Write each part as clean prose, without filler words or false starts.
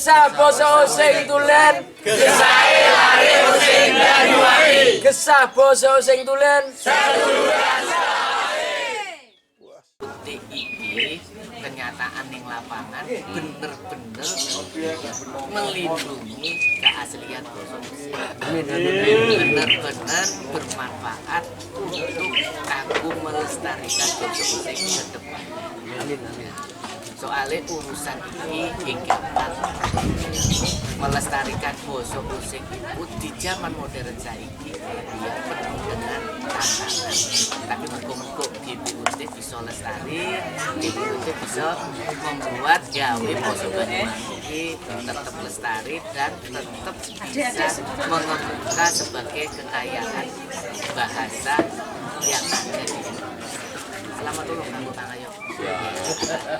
Gesah basa sing tulen, Gesahe lare sing Banyuwangi. gesah basa sing tulen. Bukti iki kenyataan yang lapangan bener-bener melindungi keaslian basa musik. Bener-bener bermanfaat untuk kanggo melestarikan basa musik ke depan. Soalnya urusan ini ingkatan melestarikan basa musik itu di zaman modern saiki ya penuh dengan tantangan. Tapi muga-muga GBUT bisa lestari, GBUT bisa membuat gawe basa Banyuwangi tetap lestari dan tetap bisa mengemuka sebagai kekayaan bahasa yang ada di Indonesia. Selamat ulang tahun Kang Ayong.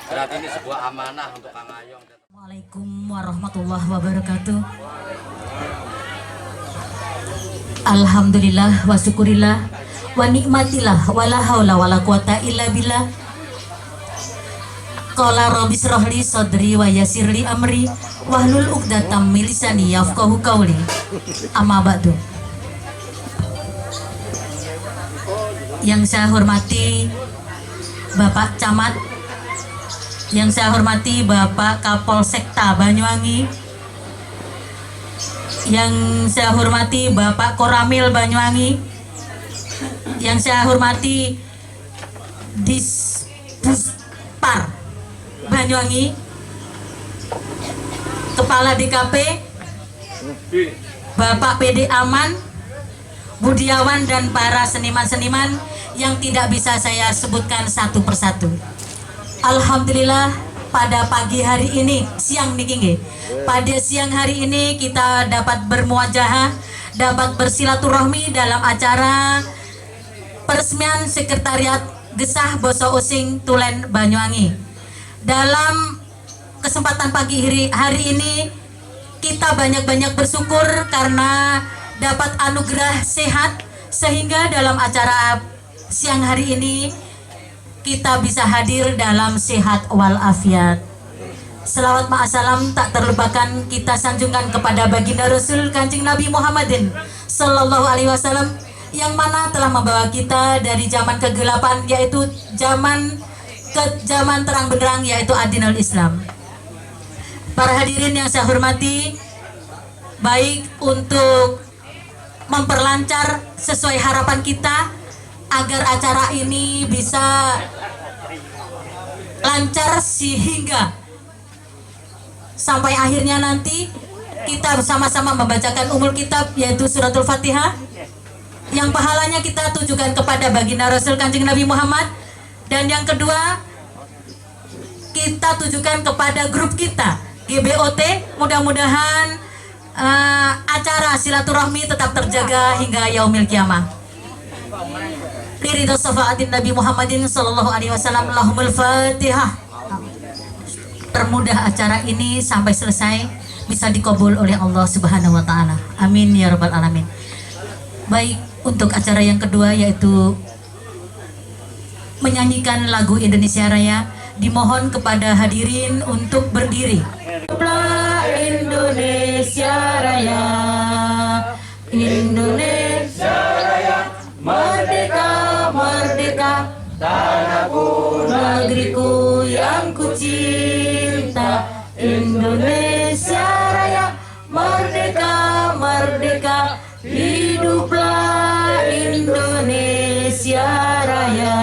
Berarti ini sebuah amanah untuk Kang Ayong. Assalamualaikum warahmatullahi wabarakatuh. Alhamdulillah wa syukurillah wa nikmatillah wa la haula wa la quwata illa billah. Qala rabbi shrah li sadri wa yassir li amri wahlul 'uqdatam min lisani yafqahu qawli. Amma ba'du. Yang saya hormati Bapak Camat, yang saya hormati Bapak Kapolsekta Banyuwangi, yang saya hormati Bapak Koramil Banyuwangi, yang saya hormati Dispuspar Banyuwangi, Kepala DKP, Bapak PD Aman, Budiawan, dan para seniman-seniman yang tidak bisa saya sebutkan satu persatu. Alhamdulillah pada pagi hari ini, siang nih, pada siang hari ini kita dapat bermuajahah, dapat bersilaturahmi dalam acara peresmian Sekretariat Gesah Basa Osing Tulen Banyuwangi. Dalam kesempatan pagi hari ini kita banyak-banyak bersyukur karena dapat anugerah sehat, sehingga dalam acara siang hari ini kita bisa hadir dalam sehat walafiat. Selawat ma'asalam tak terlupakan kita sanjungkan kepada baginda Rasul Kanjeng Nabi Muhammadin Sallallahu Alaihi Wasallam, yang mana telah membawa kita dari zaman kegelapan yaitu zaman terang benderang yaitu Adinul Islam. Para hadirin yang saya hormati, baik untuk memperlancar sesuai harapan kita agar acara ini bisa lancar sehingga sampai akhirnya nanti kita bersama-sama membacakan umul kitab yaitu suratul Fatihah, yang pahalanya kita tujukan kepada baginda Rasul Kanjeng Nabi Muhammad, dan yang kedua kita tujukan kepada grup kita GBOT. Mudah-mudahan acara silaturahmi tetap terjaga hingga yaumil kiamah. Ridho syafaatin Nabi Muhammadin Sallallahu Alaihi Wasallam. Allahumul Fatihah. Permudah acara ini sampai selesai bisa dikabul oleh Allah Subhanahu Wa Taala. Amin ya Rabbal Alamin. Baik, untuk acara yang kedua yaitu menyanyikan lagu Indonesia Raya, dimohon kepada hadirin untuk berdiri. Indonesia Raya, Indonesia Raya, merdeka, merdeka, tanahku, negeriku yang kucinta. Indonesia Raya, merdeka, merdeka, hiduplah Indonesia Raya.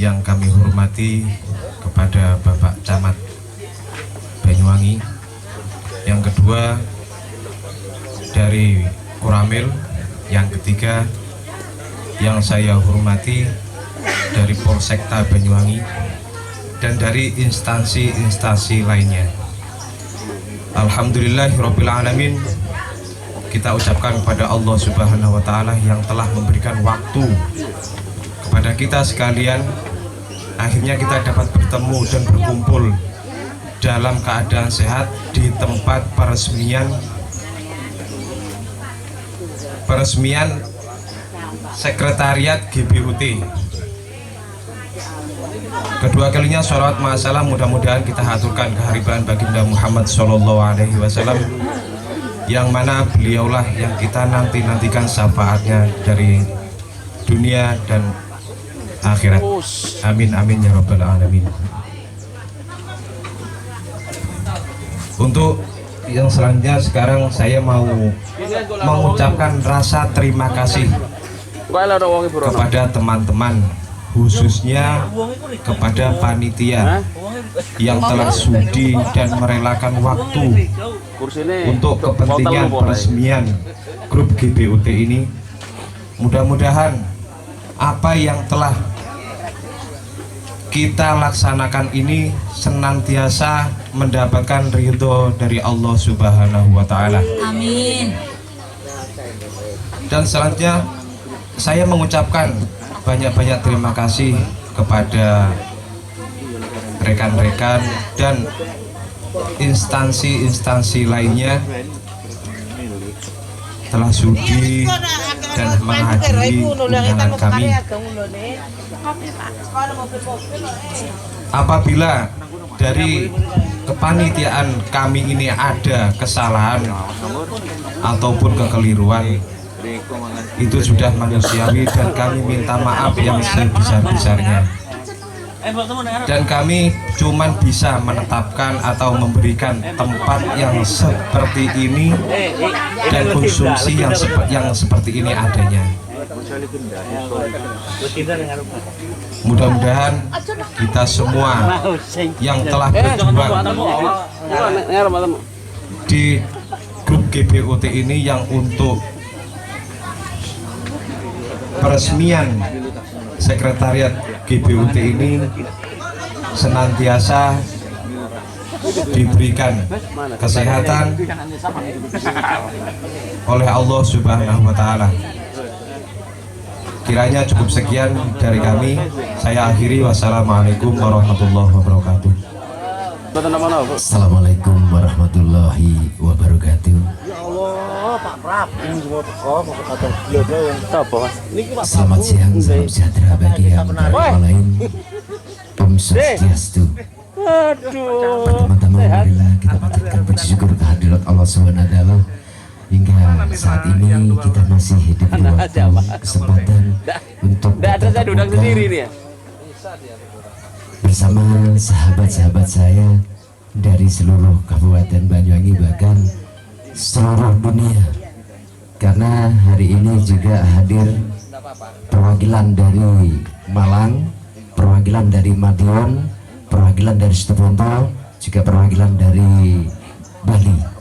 Yang kami hormati kepada Bapak Camat Banyuwangi, yang kedua dari Koramil, yang ketiga yang saya hormati dari Polsekta Banyuwangi, dan dari instansi-instansi lainnya. Alhamdulillahirabbil alamin, kita ucapkan kepada Allah Subhanahu wa Ta'ala yang telah memberikan waktu kepada kita sekalian. Akhirnya kita dapat bertemu dan berkumpul dalam keadaan sehat di tempat peresmian Sekretariat GBUT. Kedua kalinya sholawat ma'asalam mudah-mudahan kita haturkan kehadiran baginda Muhammad Sallallahu Alaihi Wasallam, yang mana beliaulah yang kita nantikan syafaatnya dari dunia dan akhirat. Amin amin ya rabbal alamin. Untuk yang selanjutnya sekarang saya mau mengucapkan rasa terima kasih kepada teman-teman, khususnya kepada panitia yang telah sudi dan merelakan waktu untuk kepentingan peresmian grup GBUT ini. Mudah-mudahan apa yang telah kita laksanakan ini senantiasa mendapatkan ridho dari Allah Subhanahu wa Ta'ala. Amin. Dan selanjutnya saya mengucapkan banyak-banyak terima kasih kepada rekan-rekan dan instansi-instansi lainnya telah sudi dan menghadiri undangan kami. Apabila dari kepanitiaan kami ini ada kesalahan ataupun kekeliruan, itu sudah manusiawi dan kami minta maaf yang sebesar-besarnya. Dan kami cuman bisa menetapkan atau memberikan tempat yang seperti ini dan konsumsi yang seperti ini adanya. Mudah-mudahan kita semua yang telah berjuang di grup GBUT ini, yang untuk peresmian sekretariat GBUT ini senantiasa diberikan kesehatan oleh Allah Subhanahu wa Ta'ala. Kiranya cukup sekian dari kami. Saya akhiri. Wassalamualaikum warahmatullahi wabarakatuh. Assalamualaikum warahmatullahi wabarakatuh. Selamat siang, salam sejahtera bagi yang lain. Om Swastiastu. Pertama-tama marilah kita panjatkan puji syukur kehadirat Allah SWT hingga saat ini kita masih diberi waktu kesempatan untuk bersama sahabat-sahabat saya dari seluruh Kabupaten Banyuwangi, bahkan seluruh dunia, karena hari ini juga hadir perwakilan dari Malang, perwakilan dari Madiun, perwakilan dari Situbondo, juga perwakilan dari Bali.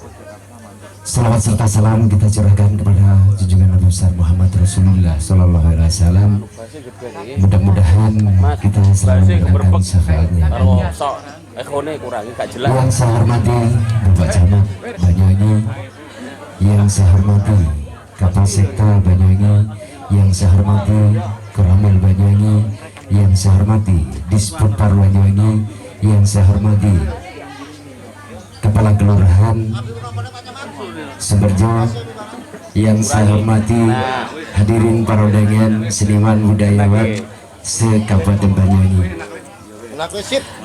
Salawat serta salam kita curahkan kepada junjungan Nabi besar Muhammad Rasulullah Sallallahu Alaihi Wasallam. Mudah-mudahan kita selalu mendapatkan syafaatnya. Yang saya hormati Bapak Camat Banyuwangi, yang saya hormati Kapolsekta Banyuwangi, yang saya hormati Koramil Banyuwangi, yang saya hormati Disputpar Banyuwangi, yang saya hormati Kepala Kelurahan Sumberjo, yang saya hormati hadirin para undangan seniman budayawan se-Kabupaten Banyuwangi.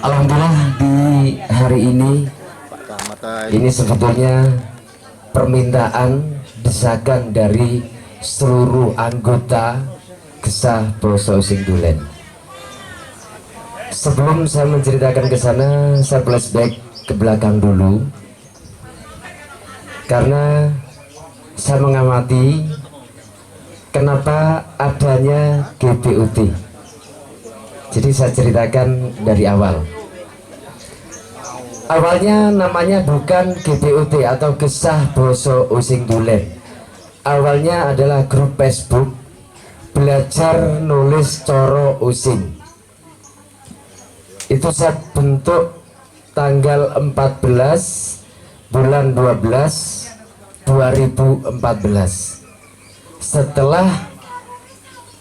Alhamdulillah di hari ini sebetulnya permintaan desakan dari seluruh anggota Gesah Basa Osing Dulen. Sebelum saya menceritakan ke sana, saya flashback ke belakang dulu, karena saya mengamati kenapa adanya GBUT. Jadi saya ceritakan dari awal. Awalnya namanya bukan GBUT atau Gesah Basa Osing Dulen. Awalnya adalah grup Facebook Belajar Nulis Coro Osing. Itu saya bentuk tanggal 14 bulan 12 2014, setelah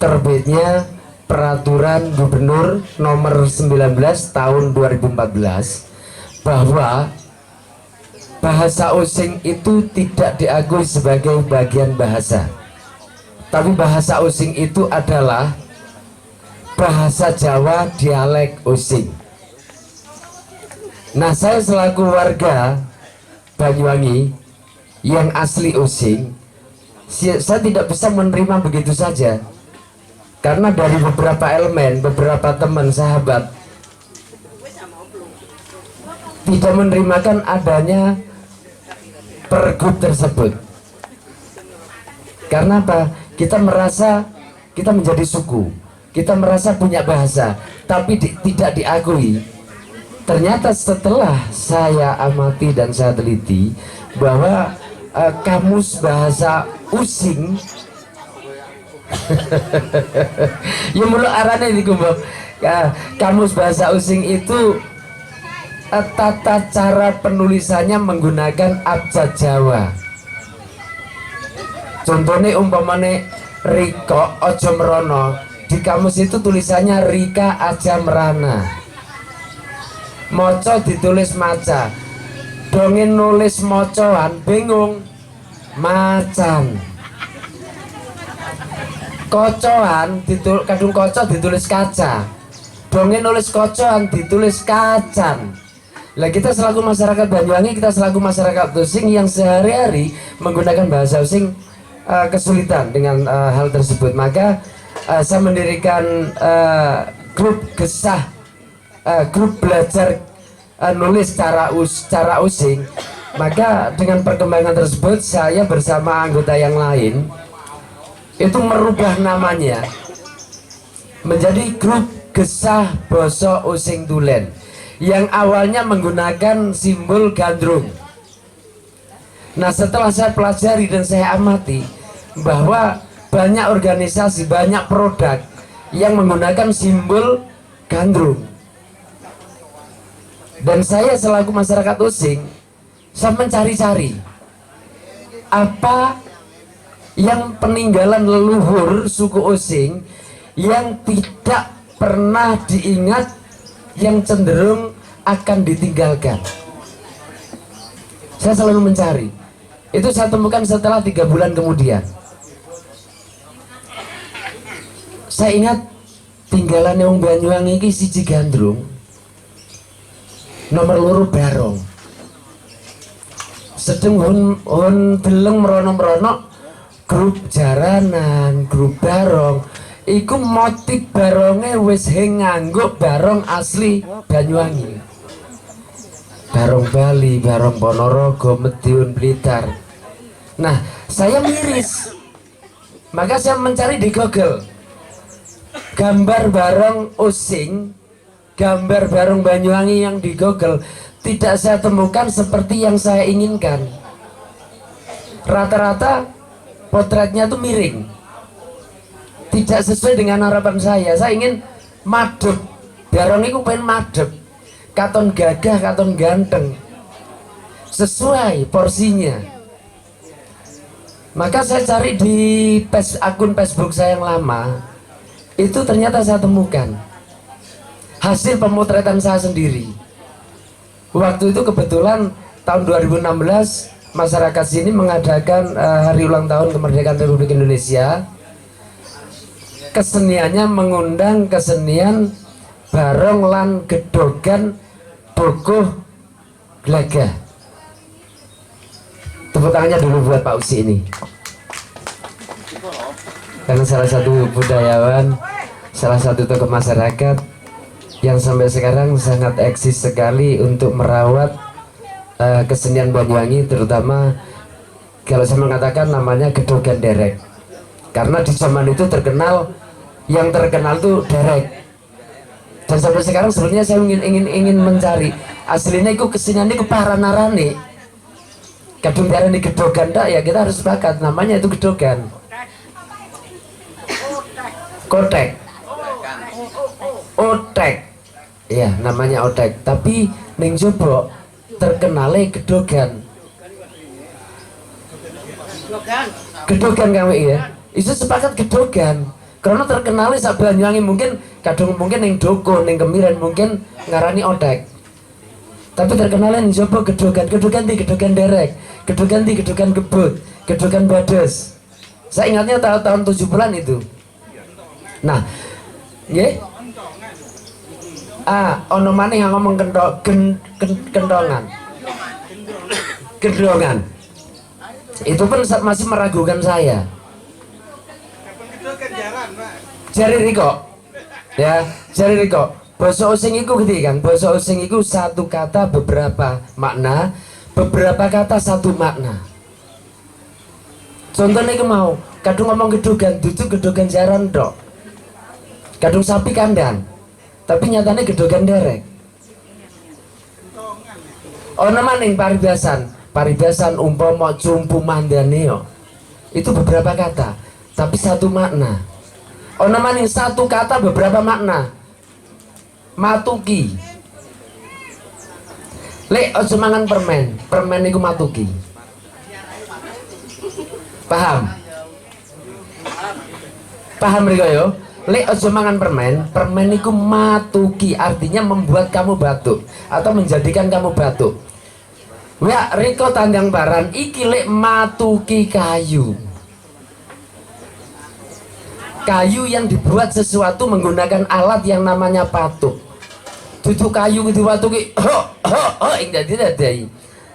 terbitnya peraturan gubernur nomor 19 tahun 2014 bahwa bahasa Osing itu tidak diakui sebagai bagian bahasa, tapi bahasa Osing itu adalah bahasa Jawa dialek Osing. Nah, saya selaku warga Banyuwangi yang asli Osing, saya tidak bisa menerima begitu saja. Karena dari beberapa elemen, beberapa teman sahabat tidak menerimakan adanya pergub tersebut. Karena apa? Kita merasa kita menjadi suku, kita merasa punya bahasa, tapi tidak diakui. Ternyata setelah saya amati dan saya teliti bahwa kamus bahasa Using ya mulu arane di kumbang. Kamus bahasa Using itu tata cara penulisannya menggunakan abjad Jawa. Contohnya umpamane Riko Ojo Merono, di kamus itu tulisannya Rika Aja Merana. Moco ditulis maca, dongin nulis mocoan bingung macan. Kocoan kadung koco ditulis kaca, dongin nulis kocoan ditulis kacan. Lah kita selaku masyarakat Banyuwangi, kita selaku masyarakat Using yang sehari-hari menggunakan bahasa Using kesulitan dengan hal tersebut. Maka saya mendirikan grup gesah, grup belajar nulis cara Using. Maka dengan perkembangan tersebut saya bersama anggota yang lain itu merubah namanya menjadi grup gesah Basa Using Tulen, yang awalnya menggunakan simbol gandrung. Nah, setelah saya pelajari dan saya amati bahwa banyak organisasi, banyak produk yang menggunakan simbol gandrung, dan saya selaku masyarakat Using, saya mencari-cari apa yang peninggalan leluhur suku Using yang tidak pernah diingat, yang cenderung akan ditinggalkan. Saya selalu mencari. Itu saya temukan setelah 3 bulan kemudian. Saya ingat tinggalan yang Banyuwangi ini siji gandrung, nomor loro barong. Sedeng hon beleng merono-merono grup jaranan, grup barong. Iku motif barongnya wis nganggo barong asli Banyuwangi. Barong Bali, barong Ponorogo, Madiun, Blitar. Nah, saya miris. Maka saya mencari di Google gambar barong Using, gambar barong Banyuwangi yang di Google. Tidak saya temukan seperti yang saya inginkan. Rata-rata potretnya tuh miring, tidak sesuai dengan harapan saya. Saya ingin madep, barong itu pengen madep, katon gagah, katon ganteng, sesuai porsinya. Maka saya cari di akun Facebook saya yang lama, itu ternyata saya temukan hasil pemotretan saya sendiri. Waktu itu kebetulan tahun 2016 masyarakat sini mengadakan hari ulang tahun kemerdekaan Republik Indonesia. Keseniannya mengundang kesenian barong lan gedogan bogoh glagah. Tepuk tangannya dulu buat Pak Usi ini, karena salah satu budayawan, salah satu tokoh masyarakat yang sampai sekarang sangat eksis sekali untuk merawat kesenian Banyuwangi, terutama kalau saya mengatakan namanya gedogan derek, karena di zaman itu yang terkenal tuh derek. Dan sampai sekarang sebenarnya saya ingin mencari aslinya itu kesenian itu paranarane. Kadung darani gedogan dak, ya kita harus sepakat namanya itu gedogan. Kotek, otek, ya namanya otek. Tapi ning jowo terkenalnya gedogan. Gedogan kami ya, itu sepakat gedogan. Karena terkenalnya sak Banyuwangi, mungkin kadung mungkin ning doko, ning kemiren mungkin ngarani otek. Tapi terkenalnya ning jowo gedogan, gedogan di gedogan derek, gedogan di gedogan gebut, gedogan bades. Saya ingatnya tahun 70-an itu. Nah, nggih, Ono maneh yang ngomong kentongan. Gendongan. Itu pun masih meragukan saya. Jari Riko. Ya, jari Riko. Basa osing iku gede kan. Basa osing iku satu kata beberapa makna, beberapa kata satu makna. Contohnya iku mau, kadung ngomong gedogan, dudu gedogan jaran dok. Kadung sapi kandang. Tapi nyatanya gedogan derek. Ono maning paribasan umpama cumpu mandaneo. Itu beberapa kata, tapi satu makna. Ono maning satu kata beberapa makna. Matuki. Lek ojo mangan permen iku matuki. Paham? Paham mereka yo? Lek ojo mangan permen iku matuki, artinya membuat kamu batuk atau menjadikan kamu batuk. Ya, Riko tandang baran iki lek matuki kayu. Kayu yang dibuat sesuatu menggunakan alat yang namanya patuk. Tutup kayu itu patuki, enggak didadai.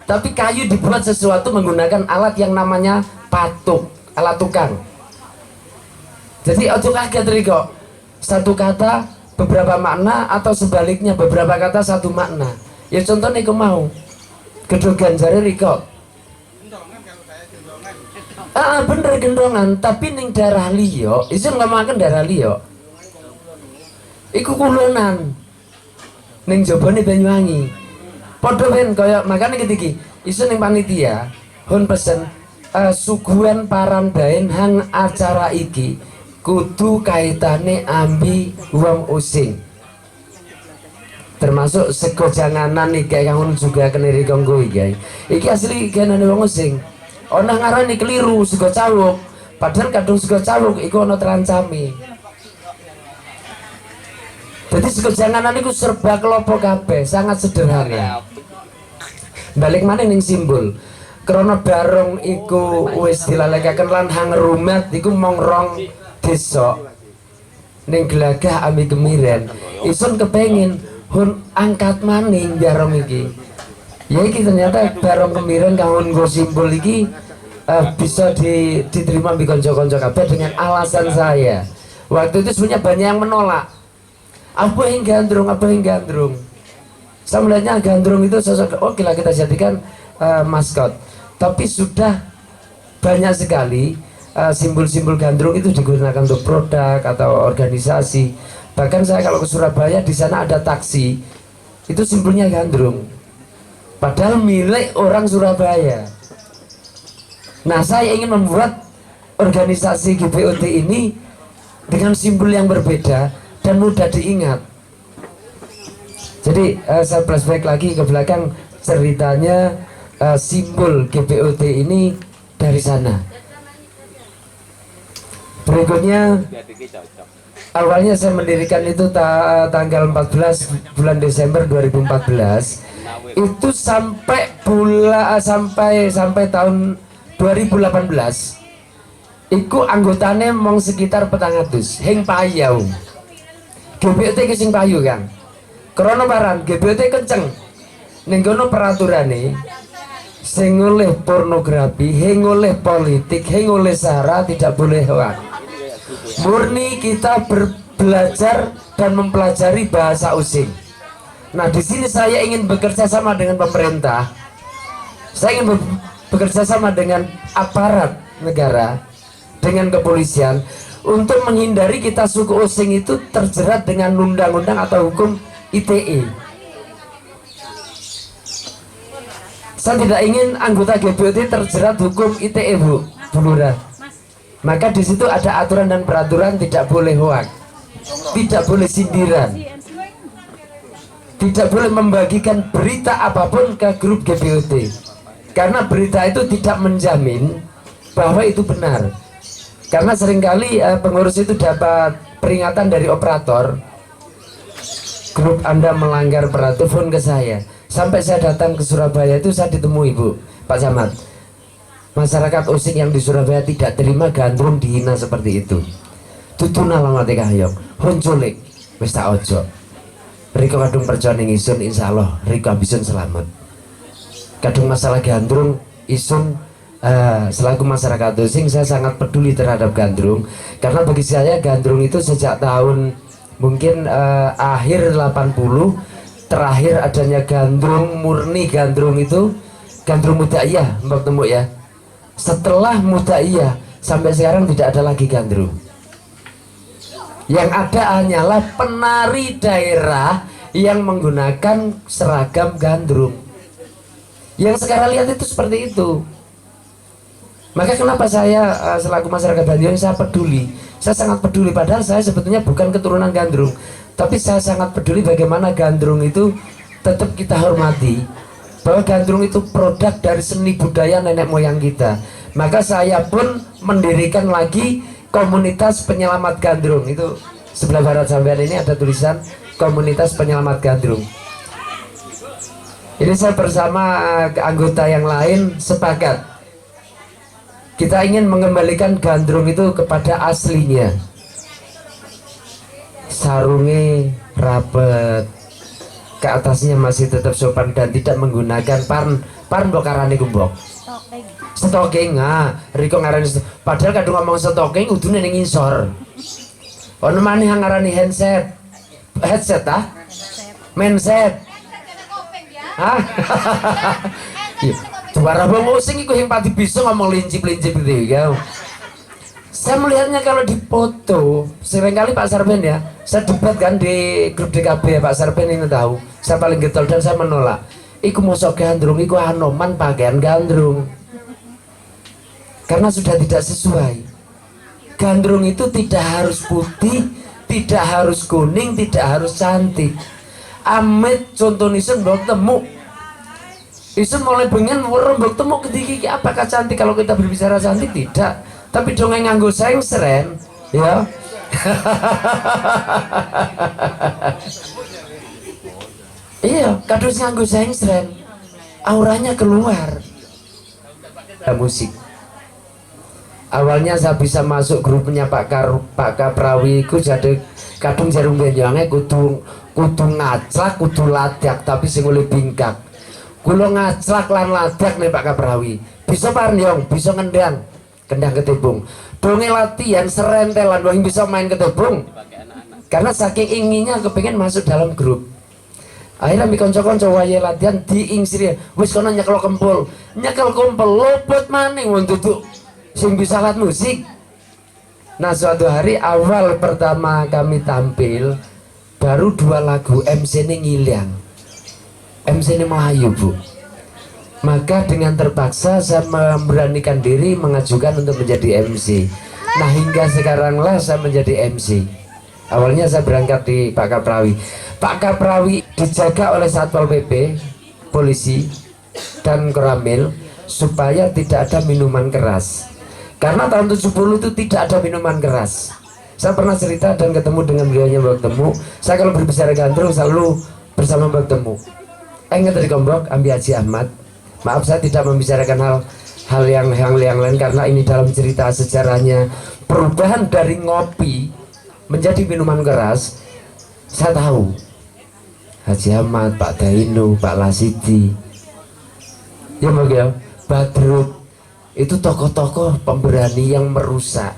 Tapi kayu dibuat sesuatu menggunakan alat yang namanya patuk, alat tukang. Jadi ojo kaget Riko, satu kata beberapa makna atau sebaliknya beberapa kata satu makna. Ya contohnya aku mau gedogan jari Riko. Bener gendongan, tapi ning darah liyo, isun nggak makan darah liyo. Iku kulonan, ning jobone Banyuwangi. Podo ben kaya makanya ketiki, isun ning panitia, hun pesen suguhan parandain hang acara iki. Kudu kaitane ambi wong using, termasuk sego janganan nih kayak kamu juga keniri konggo iki. Iki asli kenane wong using. Ono ngarani keliru sego cawuk, padahal kadung sego cawuk iku ono terancami. Jadi sego janganan iku serba kelopo kabeh, sangat sederhana. Balik mana ning simbol. Krana barong iku wis dilalekaken lan hang rumet iku mong rong desa ning Gelagah ambi Kemiren. Isun kepengin hun angkat maning barong iki. Ya iki ternyata barong Kemiren kawon nggo simbol iki bisa diterima di konco-konco kabeh dengan alasan saya. Waktu itu sebenarnya banyak yang menolak. Apa yang gandrung, apa yang gandrung. Saya melihatnya gandrung itu sosok oke lah kita jadikan maskot. Tapi sudah banyak sekali simbol-simbol gandrung itu digunakan untuk produk atau organisasi. Bahkan saya kalau ke Surabaya di sana ada taksi, itu simbolnya gandrung. Padahal milik orang Surabaya. Nah, saya ingin membuat organisasi GBOT ini dengan simbol yang berbeda dan mudah diingat. Jadi saya flashback lagi ke belakang ceritanya simbol GBOT ini dari sana. Berikutnya, awalnya saya mendirikan itu tanggal 14 bulan Desember 2014. Itu sampai tahun 2018. Iku anggotanya mong sekitar 400. Heng payau. GBOT ke sing payu kan. Krono baran GBOT kenceng. Ning kono peraturane sing oleh pornografi, heng oleh politik, heng oleh sara tidak boleh hoax. Murni kita belajar dan mempelajari bahasa using. Nah, di sini saya ingin bekerja sama dengan pemerintah. Saya ingin bekerja sama dengan aparat negara, dengan kepolisian untuk menghindari kita suku using itu terjerat dengan undang-undang atau hukum ITE. Saya tidak ingin anggota GBOT terjerat hukum ITE, Bu Lurah. Maka di situ ada aturan dan peraturan, tidak boleh hoax, tidak boleh sindiran, tidak boleh membagikan berita apapun ke grup GBOT, karena berita itu tidak menjamin bahwa itu benar. Karena seringkali pengurus itu dapat peringatan dari operator, grup Anda melanggar peraturan, telepon ke saya. Sampai saya datang ke Surabaya itu saya ditemui, Bu, Pak Camat. Masyarakat using yang di Surabaya tidak terima gandrung dihina seperti itu. Tutuna lamate kahyong, honculik. wis tak ojo. Riko kadung percaya ning isun insyaallah Riko ambisun selamat. Kadung masalah gandrung isun selaku masyarakat Dosing saya sangat peduli terhadap gandrung karena bagi saya gandrung itu sejak tahun mungkin akhir 80 terakhir adanya gandrung murni. Gandrung itu gandrung mudaiyah mbak temu ya. Setelah mudaiyah sampai sekarang tidak ada lagi gandrung. Yang ada hanyalah penari daerah yang menggunakan seragam gandrung. Yang sekarang lihat itu seperti itu. Maka kenapa saya selaku masyarakat Banyuwangi saya peduli. Saya sangat peduli padahal saya sebetulnya bukan keturunan gandrung. Tapi saya sangat peduli bagaimana gandrung itu tetap kita hormati. Bahwa gandrung itu produk dari seni budaya nenek moyang kita. Maka saya pun mendirikan lagi komunitas penyelamat gandrung. Itu sebelah barat sampean ini ada tulisan komunitas penyelamat gandrung. Ini saya bersama anggota yang lain sepakat kita ingin mengembalikan gandrung itu kepada aslinya. Sarungnya rapet, ke atasnya masih tetap sopan dan tidak menggunakan parn bokarane kumbok. Stocking, Riko ngarani padahal kadung ngomong stocking udune ning ngisor. Ono maneh ngarani headset mindset. Juara musik itu yang pati bisa ngomong lincip-lincip gitu ya. Saya melihatnya kalau di foto seringkali Pak Sarben ya, saya debat kan di grup DKB ya, Pak Sarben ini tahu saya paling getol dan saya menolak. Iku mosok gandrung, iku Anoman pakaian gandrung karena sudah tidak sesuai. Gandrung itu tidak harus putih, tidak harus kuning, tidak harus cantik. Amit contoh nisun bawa temu isun mulai bengen rembuk temu kediki apakah cantik. Kalau kita berbicara cantik tidak, tapi dongeng nganggo sengsren ya. Iya, kadus nganggo sengsren auranya keluar. Musik awalnya saya bisa masuk grupnya Pak Kaprawi ku jadi kadung jarum benjangnya kudu ngaclak kudu ladak tapi sing oleh bingkak. Kulo ngaclak lan ladak nih Pak Kaprawi. Bisa parnyong, bisa kendang ketibung. Donge latihan serentelan wong bisa main ketibung. Karena saking inginnya kepengen masuk dalam grup. Akhirnya mi kanca-kanca wayahe latihan diingsiri. Wis kono nyekel kumpul lobot maning wong duduk sing bisa alat musik. Nah suatu hari awal pertama kami tampil baru 2 lagu MC ini ngilang. MC ini Melayu Bu. Maka dengan terpaksa saya memberanikan diri mengajukan untuk menjadi MC. Nah hingga sekarang lah saya menjadi MC. Awalnya saya berangkat di Pak Kaprawi. Pak Kaprawi dijaga oleh Satpol PP, polisi dan Koramil supaya tidak ada minuman keras. Karena tahun 70 itu tidak ada minuman keras. Saya pernah cerita dan ketemu dengan beliaunya Mbak Temu. Saya kalau berbicara gandrung selalu bersama Mbak Temu. Ingat dari Kombok, Ambi Haji Ahmad. Maaf saya tidak membicarakan hal yang lain karena ini dalam cerita sejarahnya perubahan dari ngopi menjadi minuman keras. Saya tahu Haji Ahmad, Pak Dainu, Pak Lasidi, ya Mbak ya, Badrut itu tokoh-tokoh pemberani yang merusak.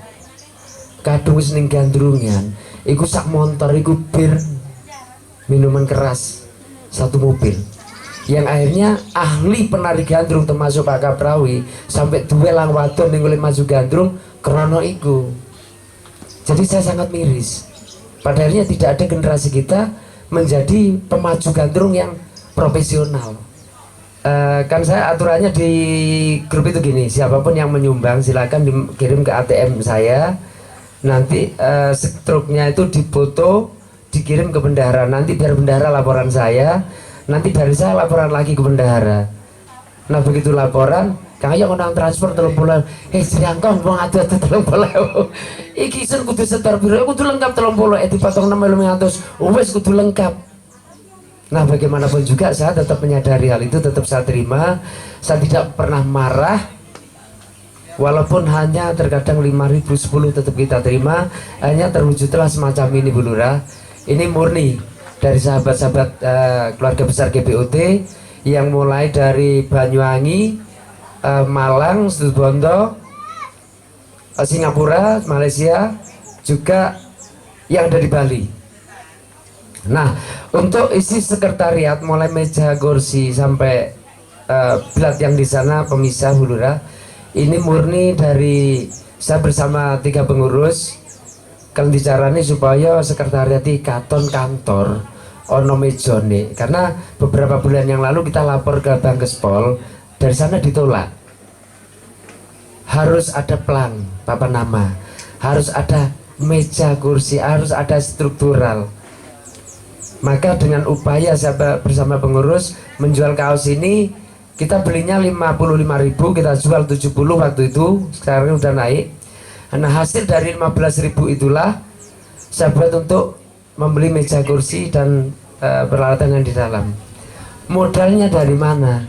Kadung wis ning gandrungan, iku sak montor iku bir minuman keras 1 mobil. Yang akhirnya ahli penari gandrung termasuk Pak Kaprawi sampai duwe lang wadon ning oleh maju gandrung krono iku. Jadi saya sangat miris. Pada akhirnya tidak ada generasi kita menjadi pemaju gandrung yang profesional. Kan saya aturannya di grup itu gini, siapapun yang menyumbang silakan dikirim ke ATM saya. Nanti struknya itu dipoto, dikirim ke bendahara. Nanti biar bendahara laporan saya. Nanti dari saya laporan lagi ke bendahara. Nah begitu laporan, Kang Ayo nang transfer 30. Sirangkong wong adu-adu 30. Iki isun kudu setor biro, kudu lengkap 30. Dipotong 6.500. Wes kudu lengkap. Nah bagaimanapun juga saya tetap menyadari hal itu, tetap saya terima. Saya tidak pernah marah. Walaupun hanya terkadang 5.000, 10 tetap kita terima. Hanya terwujudlah semacam ini Bu Lurah. ini murni dari sahabat-sahabat keluarga besar GBOT yang mulai dari Banyuwangi, Malang, Situbondo, Singapura, Malaysia, juga yang ada di Bali. Nah, untuk isi sekretariat mulai meja kursi sampai bilat yang di sana pemisah Bulura, ini murni dari saya bersama 3 pengurus. Kalau dicarani supaya sekretariat di katon kantor ono mejone, karena beberapa bulan yang lalu kita lapor ke Bangkespol, dari sana ditolak. Harus ada plang papan nama, harus ada meja kursi, harus ada struktural. Maka dengan upaya saya bersama pengurus menjual kaos ini, kita belinya 55.000, kita jual 70 waktu itu, sekarang udah naik. Nah, hasil dari 15.000 itulah saya buat untuk membeli meja kursi dan peralatan yang di dalam. Modalnya dari mana?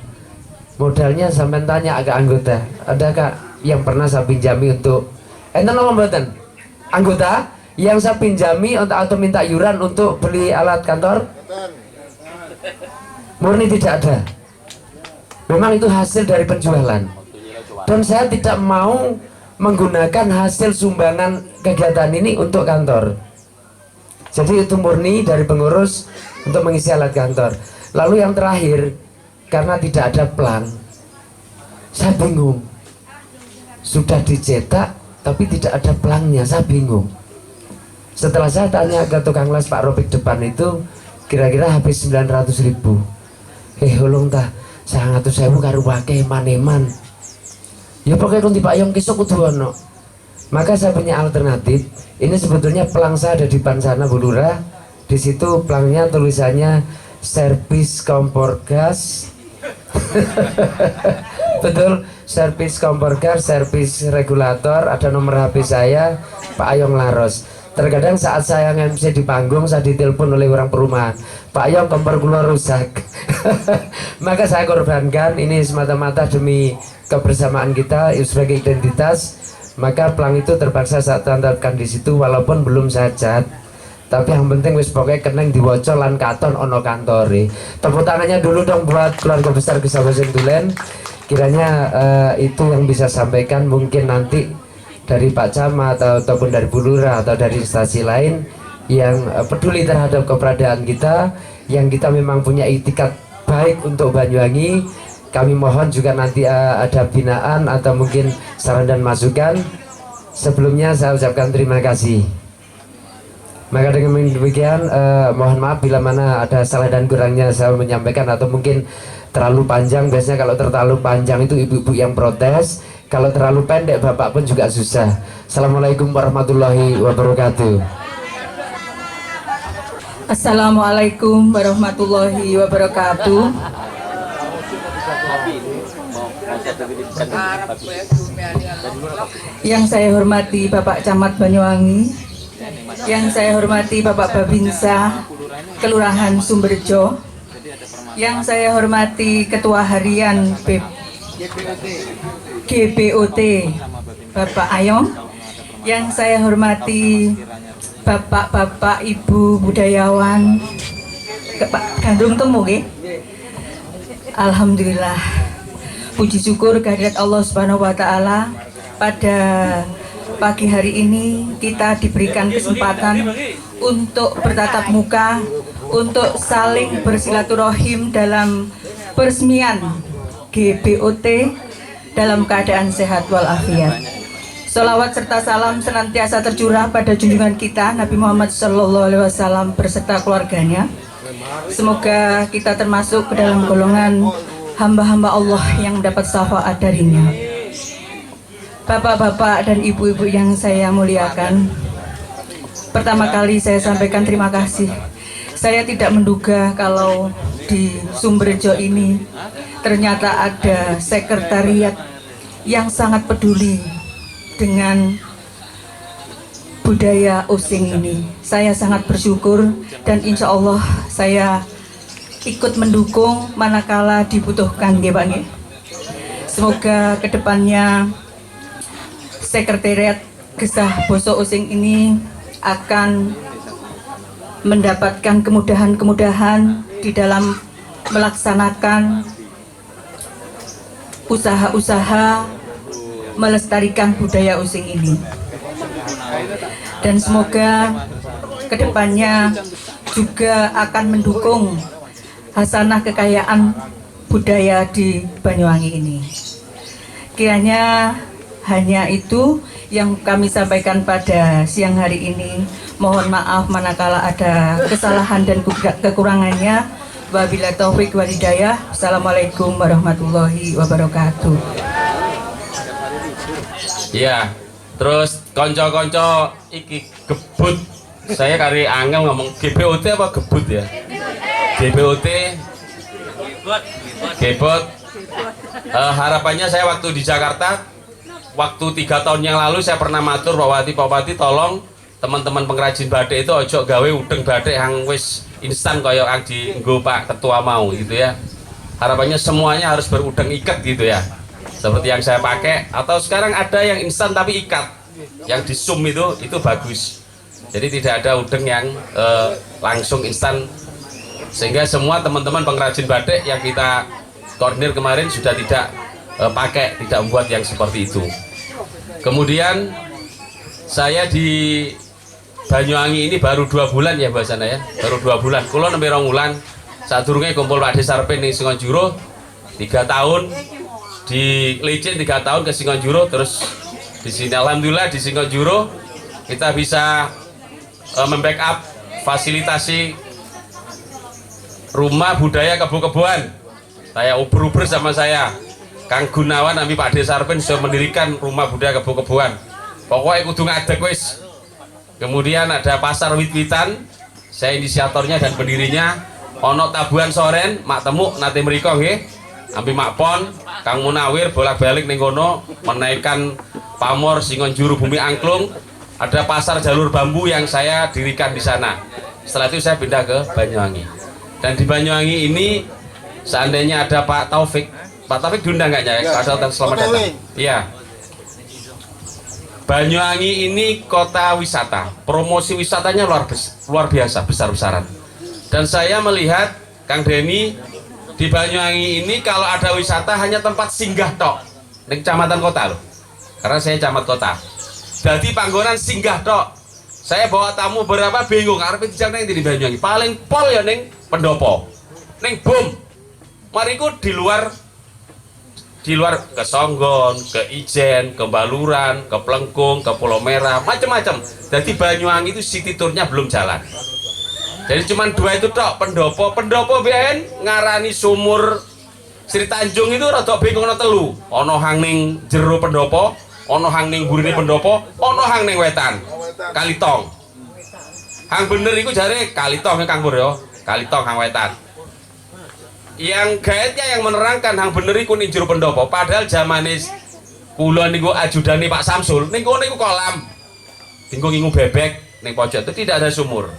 Modalnya sampai tanya agak anggota, adakah yang pernah saya pinjami untuk enten apa mboten? Anggota yang saya pinjami untuk atau minta iuran untuk beli alat kantor? Murni tidak ada. Memang itu hasil dari penjualan. Dan saya tidak mau menggunakan hasil sumbangan kegiatan ini untuk kantor. Jadi itu murni dari pengurus untuk mengisi alat kantor. Lalu yang terakhir, karena tidak ada plang, saya bingung. Sudah dicetak tapi tidak ada plangnya, saya bingung. Setelah saya tanya ke tukang las Pak Ropik depan itu, kira-kira habis 900.000. Holong tah 100.000 karo wake eman-eman. Ya pokoknya kalau Pak Yong kisok kudu ono. Maka saya punya alternatif. Ini sebetulnya plang saya ada di depan sana Bulura. Di situ plangnya tulisannya servis kompor gas. Betul, servis kompor gas, servis regulator, ada nomor HP saya, Pak Ayong Laros. Terkadang saat saya MC di panggung, saya ditelepon oleh orang perumahan, Pak Ayong kompor kula rusak. Maka saya korbankan, ini semata-mata demi kebersamaan kita sebagai identitas. Maka plang itu terpaksa saya tandatkan di situ, walaupun belum saya cat. Tapi yang penting wis pokoknya keneng diwaca lan katon ono kantore. Tepuk tangannya dulu dong buat keluarga besar Kisah Sentulen. Kiranya itu yang bisa sampaikan, mungkin nanti dari Pak Camat ataupun dari Bulura atau dari instansi lain yang peduli terhadap keberadaan kita, yang kita memang punya itikat baik untuk Banyuwangi. Kami mohon juga nanti ada binaan atau mungkin saran dan masukan. Sebelumnya saya ucapkan terima kasih. Maka dengan demikian mohon maaf bila mana ada salah dan kurangnya saya menyampaikan atau mungkin terlalu panjang. Biasanya kalau terlalu panjang itu ibu-ibu yang protes, kalau terlalu pendek bapak pun juga susah. Assalamualaikum warahmatullahi wabarakatuh. Assalamualaikum warahmatullahi wabarakatuh. Yang saya hormati Bapak Camat Banyuwangi, yang saya hormati Bapak Babinsa Kelurahan Sumberjo, yang saya hormati Ketua Harian GBOT Bapak Ayong, yang saya hormati Bapak-bapak, Ibu budayawan, Pak Gandrung temu nggih. Alhamdulillah, puji syukur kehadirat Allah Subhanahu wa taala, pada pagi hari ini kita diberikan kesempatan untuk bertatap muka, untuk saling bersilaturahim dalam peresmian GBOT dalam keadaan sehat walafiat. Salawat serta salam senantiasa tercurah pada junjungan kita Nabi Muhammad SAW beserta keluarganya. Semoga kita termasuk ke dalam golongan hamba-hamba Allah yang mendapat syafaat darinya. Bapak-bapak dan ibu-ibu yang saya muliakan, pertama kali saya sampaikan terima kasih. Saya tidak menduga kalau di Sumberjo ini ternyata ada sekretariat yang sangat peduli dengan budaya Osing ini. Saya sangat bersyukur dan insya Allah saya ikut mendukung manakala dibutuhkan, nggih Pak nggih. Semoga kedepannya sekretariat Gesah Basa Osing ini akan mendapatkan kemudahan-kemudahan di dalam melaksanakan usaha-usaha melestarikan budaya Using ini. Dan semoga kedepannya juga akan mendukung hasanah kekayaan budaya di Banyuwangi ini. Kiranya hanya itu yang kami sampaikan pada siang hari ini. Mohon maaf manakala ada kesalahan dan kekurangannya. Wabillahi taufik wal hidayah. Assalamualaikum warahmatullahi wabarakatuh. Iya, terus konco-konco iki gebut. Saya kari angel ngomong GBOT apa gebut ya? GBOT gebut. Harapannya saya waktu di Jakarta, waktu 3 tahun yang lalu saya pernah matur Pak Wati tolong teman-teman pengrajin batik itu ojo gawe udeng batik yang wis instan kaya yang dienggo Pak Ketua mau gitu ya. Harapannya semuanya harus berudeng ikat gitu ya. Seperti yang saya pakai, atau sekarang ada yang instan tapi ikat, yang di sum itu bagus. Jadi tidak ada udeng yang langsung instan, sehingga semua teman-teman pengrajin batik yang kita koordinir kemarin sudah tidak tidak membuat yang seperti itu. Kemudian saya di Banyuwangi ini baru 2 bulan ya bahasanya ya, baru 2 bulan. Kulo nembe 2 bulan. Saat durungnya kumpul Pak Desarpen di Singonjuro 3 tahun. Di Licin 3 tahun ke Singonjuro, terus di sini alhamdulillah di Singonjuro kita bisa membackup fasilitasi rumah budaya kebo-keboan. Saya uber-uber sama saya Kang Gunawan nanti Pak Desarpen sudah mendirikan rumah budaya kebo-keboan. Pokoknya kudu ngadeg wis. Kemudian ada pasar wit-witan, saya inisiatornya dan pendirinya. Ono Tabuhan Soren, Mak Temuk nate mriko nggih. Ampi Mak Pon, Kang Munawir bolak-balik ning kono menaikkan pamor Singonjuru Bumi Angklung. Ada pasar jalur bambu yang saya dirikan di sana. Setelah itu saya pindah ke Banyuwangi. Dan di Banyuwangi ini seandainya ada Pak Taufik diundang nggak ya? Pak selamat datang. Iya. Banyuwangi ini kota wisata. Promosi wisatanya luar biasa, besar-besaran. Dan saya melihat Kang Denny di Banyuwangi ini kalau ada wisata hanya tempat singgah tok di kecamatan kota loh, karena saya camat kota. Jadi panggonan singgah tok. Saya bawa tamu berapa bingung arep dijak nang di Banyuwangi. Paling pol ya ning pendopo, ning bom. Mariku di luar ke Songgon, ke Ijen, ke Baluran, ke Plengkung, ke Pulau Merah, macam-macam. Jadi Banyuwangi itu city tournya belum jalan. Jadi cuma 2 itu tok, pendopo biyen ngarani sumur Sri Tanjung itu rada bingung ana 3. Ana hang ning jero pendopo, ana hang ning burine pendopo, ana hang ning wetan. Kalitong. Hang bener iku jare Kalitong Kang Pur ya, Kalitong hang wetan. Yang gaetnya yang menerangkan hang bener iku ning jero pendopo, padahal zamane kula niku ajudane Pak Samsul, ning kono niku kolam. Dinggo ngingu bebek ning pojok itu tidak ada sumur.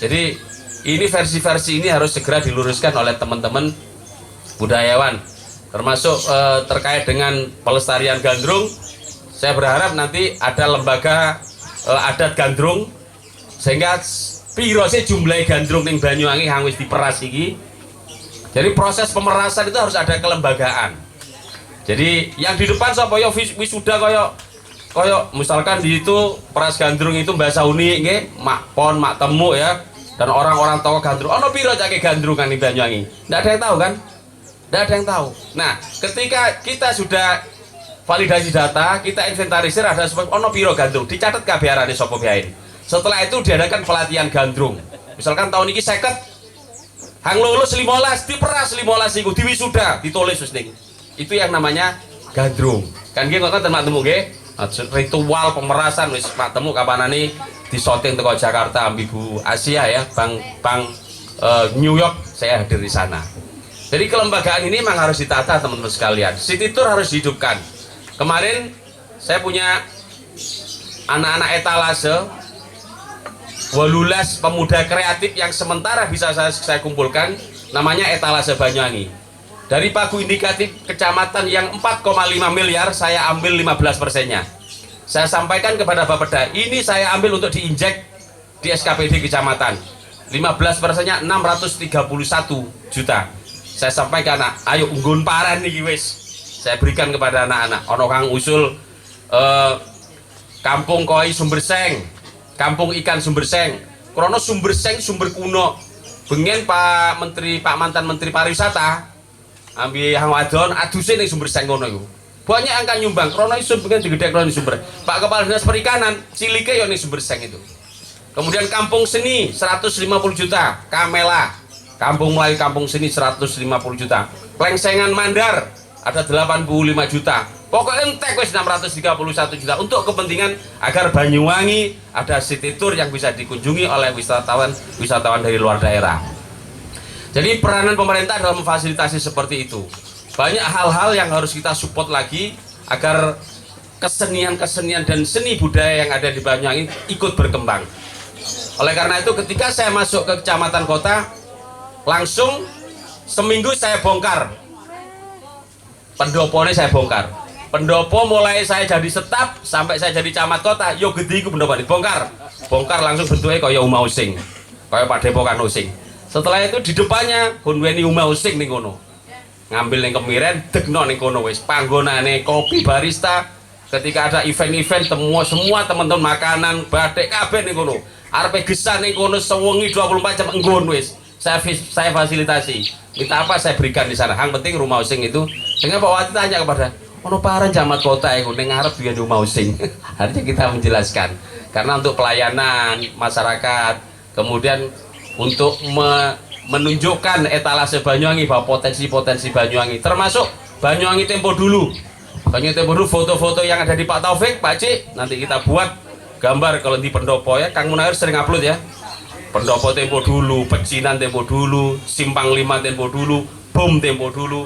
Jadi ini versi-versi ini harus segera diluruskan oleh teman-teman budayawan, termasuk terkait dengan pelestarian gandrung. Saya berharap nanti ada lembaga adat gandrung, sehingga piro sih jumlah gandrung ning Banyuwangi hang wis diperas iki. Jadi proses pemerasan itu harus ada kelembagaan. Jadi yang di depan sapa ya wisuda kaya misalkan di itu peras gandrung itu Mbak Sauni nggih, Mak Pon, Mak Temuk ya. Dan orang-orang tahu gandrung, ono piro cake gandrung kan di Banyuwangi? Tidak ada yang tahu kan? Tidak ada yang tahu. Nah, ketika kita sudah validasi data, kita inventarisir ada ono piro gandrung, dicatat kabiarane sapa biain. Setelah itu diadakan pelatihan gandrung. Misalkan tahun ini 50, hang lulus 15, diperas 15 iku diwisuda, ditulis wis ning. Itu yang namanya gandrung. Kan nggih ngoten Mak Temuk nggih? Ritual pemerasan wis Mak Temuk kapanane disoting teko Jakarta ambigu Asia ya, Bang New York, saya hadir di sana. Jadi kelembagaan ini memang harus ditata teman-teman sekalian. City Tour harus dihidupkan. Kemarin saya punya anak-anak etalase 18 pemuda kreatif yang sementara bisa saya kumpulkan, namanya etalase Banyuwangi. Dari pagu indikatif kecamatan yang 4,5 miliar saya ambil 15%-nya. Saya sampaikan kepada Bapeda, ini saya ambil untuk diinjek di SKPD kecamatan. 15%-nya 631 juta. Saya sampaikan, ayo unggun paran nih wis. Saya berikan kepada anak-anak. Ono kang usul kampung koi Sumberseng, kampung ikan Sumberseng. Krono Sumberseng sumber kuno. Bengen Pak mantan Menteri Pariwisata ambil hang wadon aduse ning Sumberseng ngono iku. Banyak yang kan nyumbang. Krono iso bengen digedhekno ning Sumber. Pak Kepala Dinas Perikanan cilike yo ning Sumberseng itu. Kemudian kampung seni 150 juta, Kamela. Kampung Melayu kampung seni 150 juta. Plengsengan Mandar ada 85 juta. Pokoknya entek wis 631 juta untuk kepentingan agar Banyuwangi ada city tour yang bisa dikunjungi oleh wisatawan dari luar daerah. Jadi peranan pemerintah dalam memfasilitasi seperti itu. Banyak hal-hal yang harus kita support lagi agar kesenian-kesenian dan seni budaya yang ada di Banyuwangi ikut berkembang. Oleh karena itu ketika saya masuk ke kecamatan kota, langsung seminggu saya bongkar pendopone, saya bongkar pendopo. Mulai saya jadi staf sampai saya jadi camat kota, yo gede iku pendopo dibongkar, bongkar langsung bentuknya kaya Uma Using, kaya Padepokan Using. Setelah itu di depannya Hunweni Uma Using ning kono, ngambil ning kemiren degno ning kono wis panggonane kopi barista. Ketika ada event-event semua teman-teman makanan batik kabeh ning kono, arepe gesah ning kono sewengi 24 jam enggon wis. Saya fasilitasi. Minta apa saya berikan di sana. Yang penting rumah Using itu. Dengan Pak Wati tanya kepada, ono paran camat kota yang ning ngarep duwe rumah Using. Harusnya kita menjelaskan. Karena untuk pelayanan masyarakat, kemudian untuk menunjukkan etalase Banyuwangi bahwa potensi-potensi Banyuwangi, termasuk Banyuwangi tempo dulu. Banyuwangi tempo dulu, foto-foto yang ada di Pak Taufik, Pak Cik, nanti kita buat gambar kalau di pendopo ya. Kang Munawir sering upload ya. Pendopo tempo dulu, pecinan tempo dulu, simpang 5 tempo dulu, bom tempo dulu,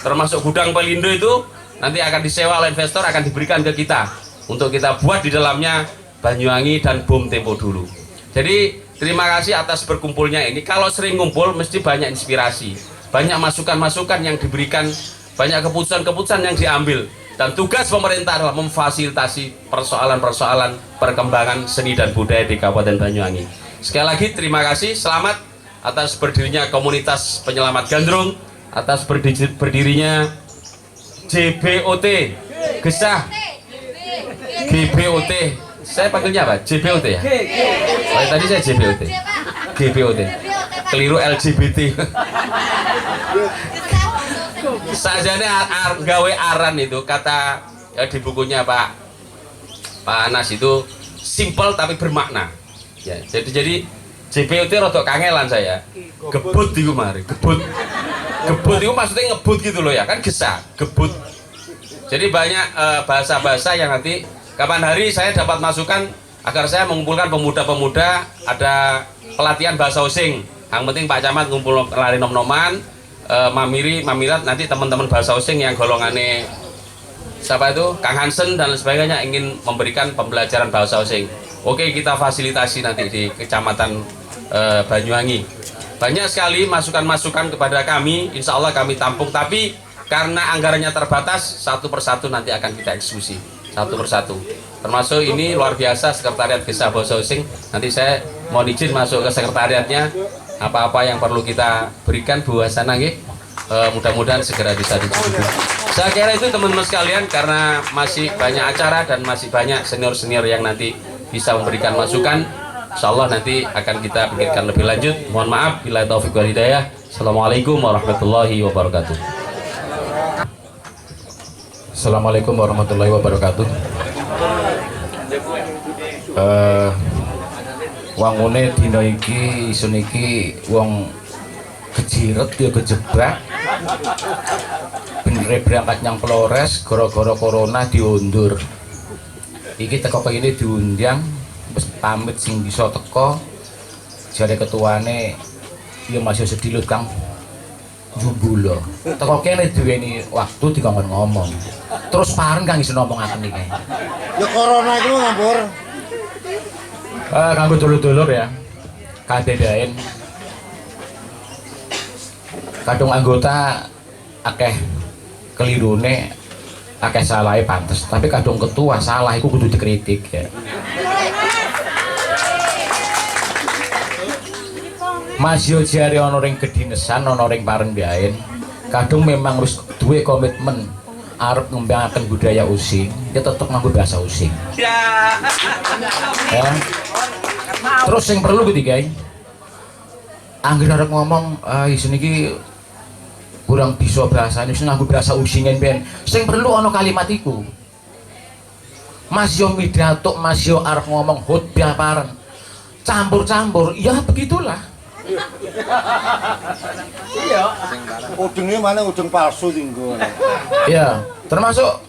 termasuk gudang Pelindo itu nanti akan disewa oleh investor, akan diberikan ke kita untuk kita buat di dalamnya Banyuwangi dan bom tempo dulu. Jadi terima kasih atas berkumpulnya ini. Kalau sering ngumpul mesti banyak inspirasi, banyak masukan-masukan yang diberikan, banyak keputusan-keputusan yang diambil. Dan tugas pemerintah adalah memfasilitasi persoalan-persoalan perkembangan seni dan budaya di Kabupaten Banyuwangi. Sekali lagi terima kasih, selamat atas berdirinya komunitas penyelamat gandrung, atas berdirinya JBOT, Gesah GBOT. Saya panggilnya apa? JBOT ya? Oh, tadi saya JBOT. GBOT. Keliru LGBT. Sajane gawe aran itu kata ya, di bukunya Pak Anas itu simple tapi bermakna. Ya, jadi JBOT rodok kangelan saya. Gebut iku mari, gebut. Gebut itu maksudnya ngebut gitu loh ya, kan gesah, gebut. Jadi banyak bahasa-bahasa yang nanti kapan hari saya dapat masukan agar saya mengumpulkan pemuda-pemuda, ada pelatihan bahasa Using. Yang penting Pak Camat ngumpul lari nom-noman, mamirat nanti teman-teman bahasa Using yang golongannya siapa itu Kang Hansen dan sebagainya ingin memberikan pembelajaran bahasa Using. Oke, kita fasilitasi nanti di Kecamatan Banyuwangi. Banyak sekali masukan-masukan kepada kami, insya Allah kami tampung. Tapi karena anggarannya terbatas, satu persatu nanti akan kita eksekusi, satu persatu. Termasuk ini luar biasa Sekretariat Gesah Basa Using. Nanti saya mau izin masuk ke sekretariatnya. Apa-apa yang perlu kita berikan Bu Hasanah, mudah-mudahan segera bisa dicukupi. Saya kira itu teman-teman sekalian, karena masih banyak acara dan masih banyak senior-senior yang nanti bisa memberikan masukan. Insyaallah nanti akan kita pikirkan lebih lanjut. Mohon maaf bila taufik wal hidayah. Assalamualaikum warahmatullahi wabarakatuh. Assalamualaikum warahmatullahi wabarakatuh. Wangune dina iki isun iki wong kejiret ya kejebak. Bener berangkat nyang Flores gara-gara corona diundur. Iki teko kene diundang wis pamit sing bisa teko. Jare ketuane ya masih sedilut Kang Jumbulo. Teko kene duweni waktu dikongkon ngomong. Terus paren Kang iso ngomongaken iki. Ya corona iku ngampur. Kanggo dulur-dulur ya. Kadedain. Kadung anggota akeh kelirune, akeh salahe pantes, tapi kadung ketua salah iku kudu dikritik ya. masih jare ana ring kedinesan ana ring Parenggaen kadung memang harus duwe komitmen arep ngembangaken budaya Using ya tetep nganggo bahasa Using ya. Terus yang perlu ketiga angger arep ngomong isin iki kurang bisa bahasa ini nganggo bahasa Usingen ben sing perlu ana kalimat iku masih midatuk masih arep ngomong khotbah pareng campur-campur ya begitulah. Iya. Udengnya mana udeng palsu tinggal. Iya, termasuk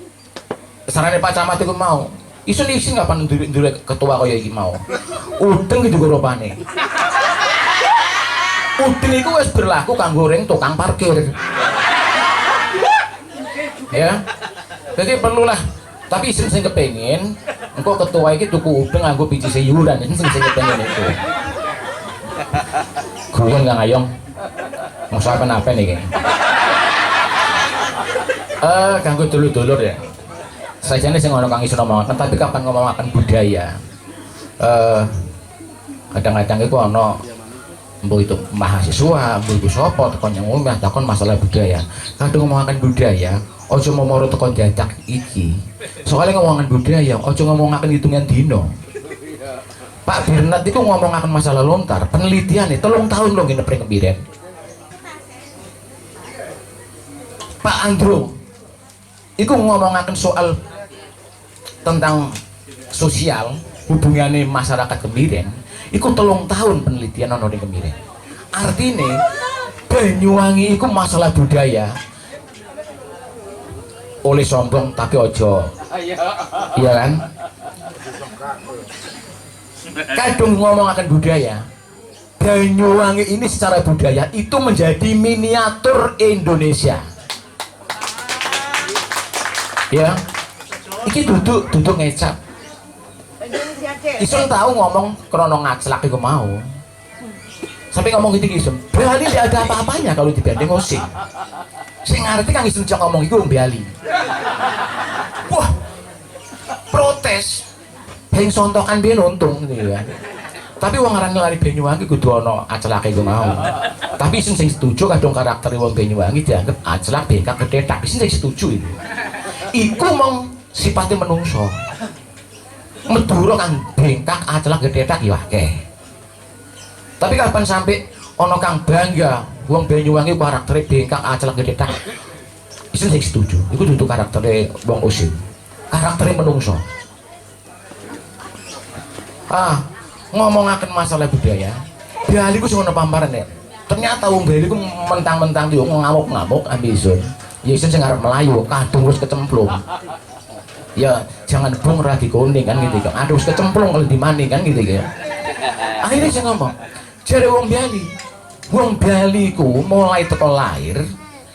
sarane Pak Camat itu mau. Isun kapan ndure ketua kaya iki mau. Udeng iki juga rupane. Udeng iku wis berlaku kanggo ring tukang parkir. Ya. Jadi perlulah. Tapi isun sing kepengin engko ketua iki tuku udeng nganggo biji sayuran, sing kepengin itu. Gue nggak ngayong mau apa nih kayaknya ganggu dulur-dulur ya saja nih saya ngomong kang isu ngomongan tapi kapan ngomongkan budaya kadang-kadang itu ono mbok itu mahasiswa mbok itu sopo tekon yang umum takon masalah budaya kadang ngomongkan budaya ojo momoro tekon jajak iki soalnya ngomongkan budaya ojo ngomongkan hitungan dino. Pak Bernard itu ngomong akan masalah lontar penelitian nih 3 tahun loh nginep ring Kemiren. Pak Andro itu ngomong akan soal tentang sosial hubungannya masyarakat Kemiren itu 3 tahun penelitian ono ring Kemiren artinya Banyuwangi itu masalah budaya oleh sombong tapi ojo iya kan kadung ngomong akan budaya Banyuwangi ini secara budaya itu menjadi miniatur Indonesia ya iki duduk ngecap Isun tahu ngomong krono ngaclak iku mau sampai ngomong gitu Isun Bali tidak ada apa-apanya kalau dibanding Using saya ngerti Kang Isun cak ngomong itu Bali wah protes yang sontokan dia nuntung gitu kan tapi wong aran lari Banyuwangi kudu ana acelake iku mau tapi sing setuju kadung karakter wong Banyuwangi dianggap acelak bengkak gedhetak sing setuju itu iku mong sifatnya menungso Madura kang bengkak acelak gedhetak ya akeh tapi kapan sampai ana kang bangga wong Banyuwangi karaktere bengkak acelak gedhetak sing setuju iku dudu karaktere wong Using karaktere menungso. Ngomongaken masalah budaya Bali ku sing ono pamparan ya ternyata wong Bali ku mentang-mentang dia ngamuk-ngamuk ambisun ya isun sing arep melayu kadung wis kecemplung ya jangan bung ragi kuning kan gitu kan aduh wis kecemplung kalau dimani kan gitu kan akhirnya saya ngomong jare wong Bali ku mulai teko lahir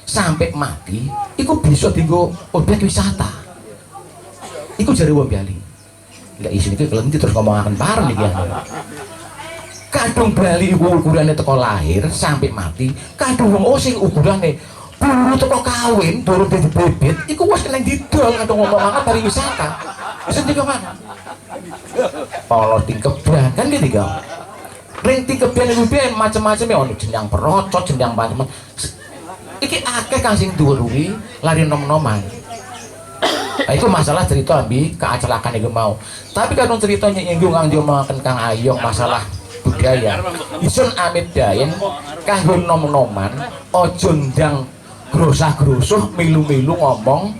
sampai mati iku bisa dienggo objek wisata iku jare wong Bali nggak isin itu kelenti terus ngomong akan bareng nih kadung Bali ukurannya teko lahir sampai mati kadung wong Using ukurannya buru teko kawin buru jadi bebet iku wis kena didol kadung ngomong akan pariwisata isin tiga mana kalau tingkeban kan gitu kan ring tingkeban itu macam-macam ya ono jenjang perocot jenjang macam iki akeh kang sing duwe lari nom-noman. Nah, itu masalah cerita ambi keacelakan itu mau tapi kan ceritanya nyinggung kang diomongaken Kang Ayong masalah budaya isun amit dayen kanggo nom-noman ojo ndang grosah-grosuh milu-milu ngomong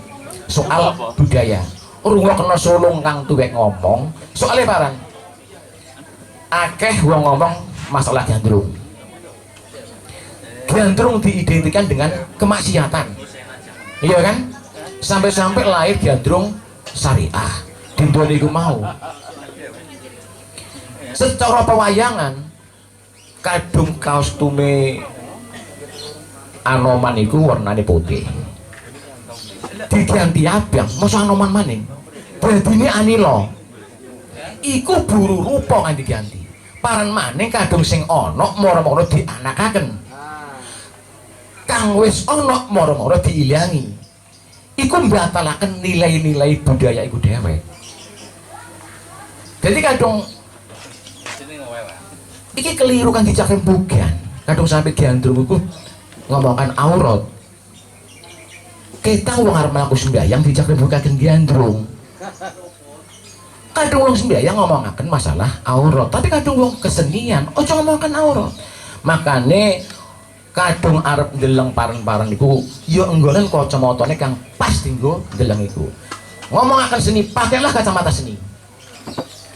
soal budaya rungokno sulung kang tuwek ngomong soalnya barang akeh wong ngomong masalah gandrung diidentikan dengan kemaksiatan iya kan sampai-sampai lahir gandrung syariah dindol iku mau secara pewayangan kadung kostume Anoman iku warnane putih diganti abang masa Anoman maning dadine Anila iku buru rupa kan diganti paran maning kadung sing ana moro-moro dianakaken kang wis ana moro-moro diilangi iku mbatalaken nilai-nilai budaya iku dhewe. Jadi kadung iki keliru kan dicak rembugan. kadung sampai Gandrung iku ngomongkan aurat. Kita wong arep mlaku sembahyang dijak rebukaken Gandrung. Kadung wong sembahyang ngomongaken masalah aurat, tapi kadung wong kesenian ojo ngomongkan aurat. Makane kadung arep ndeleng paren-paren iku ya enggonen kacamatane kang pas dienggo ndeleng iku. Ngomongaken seni pakailah kacamata seni.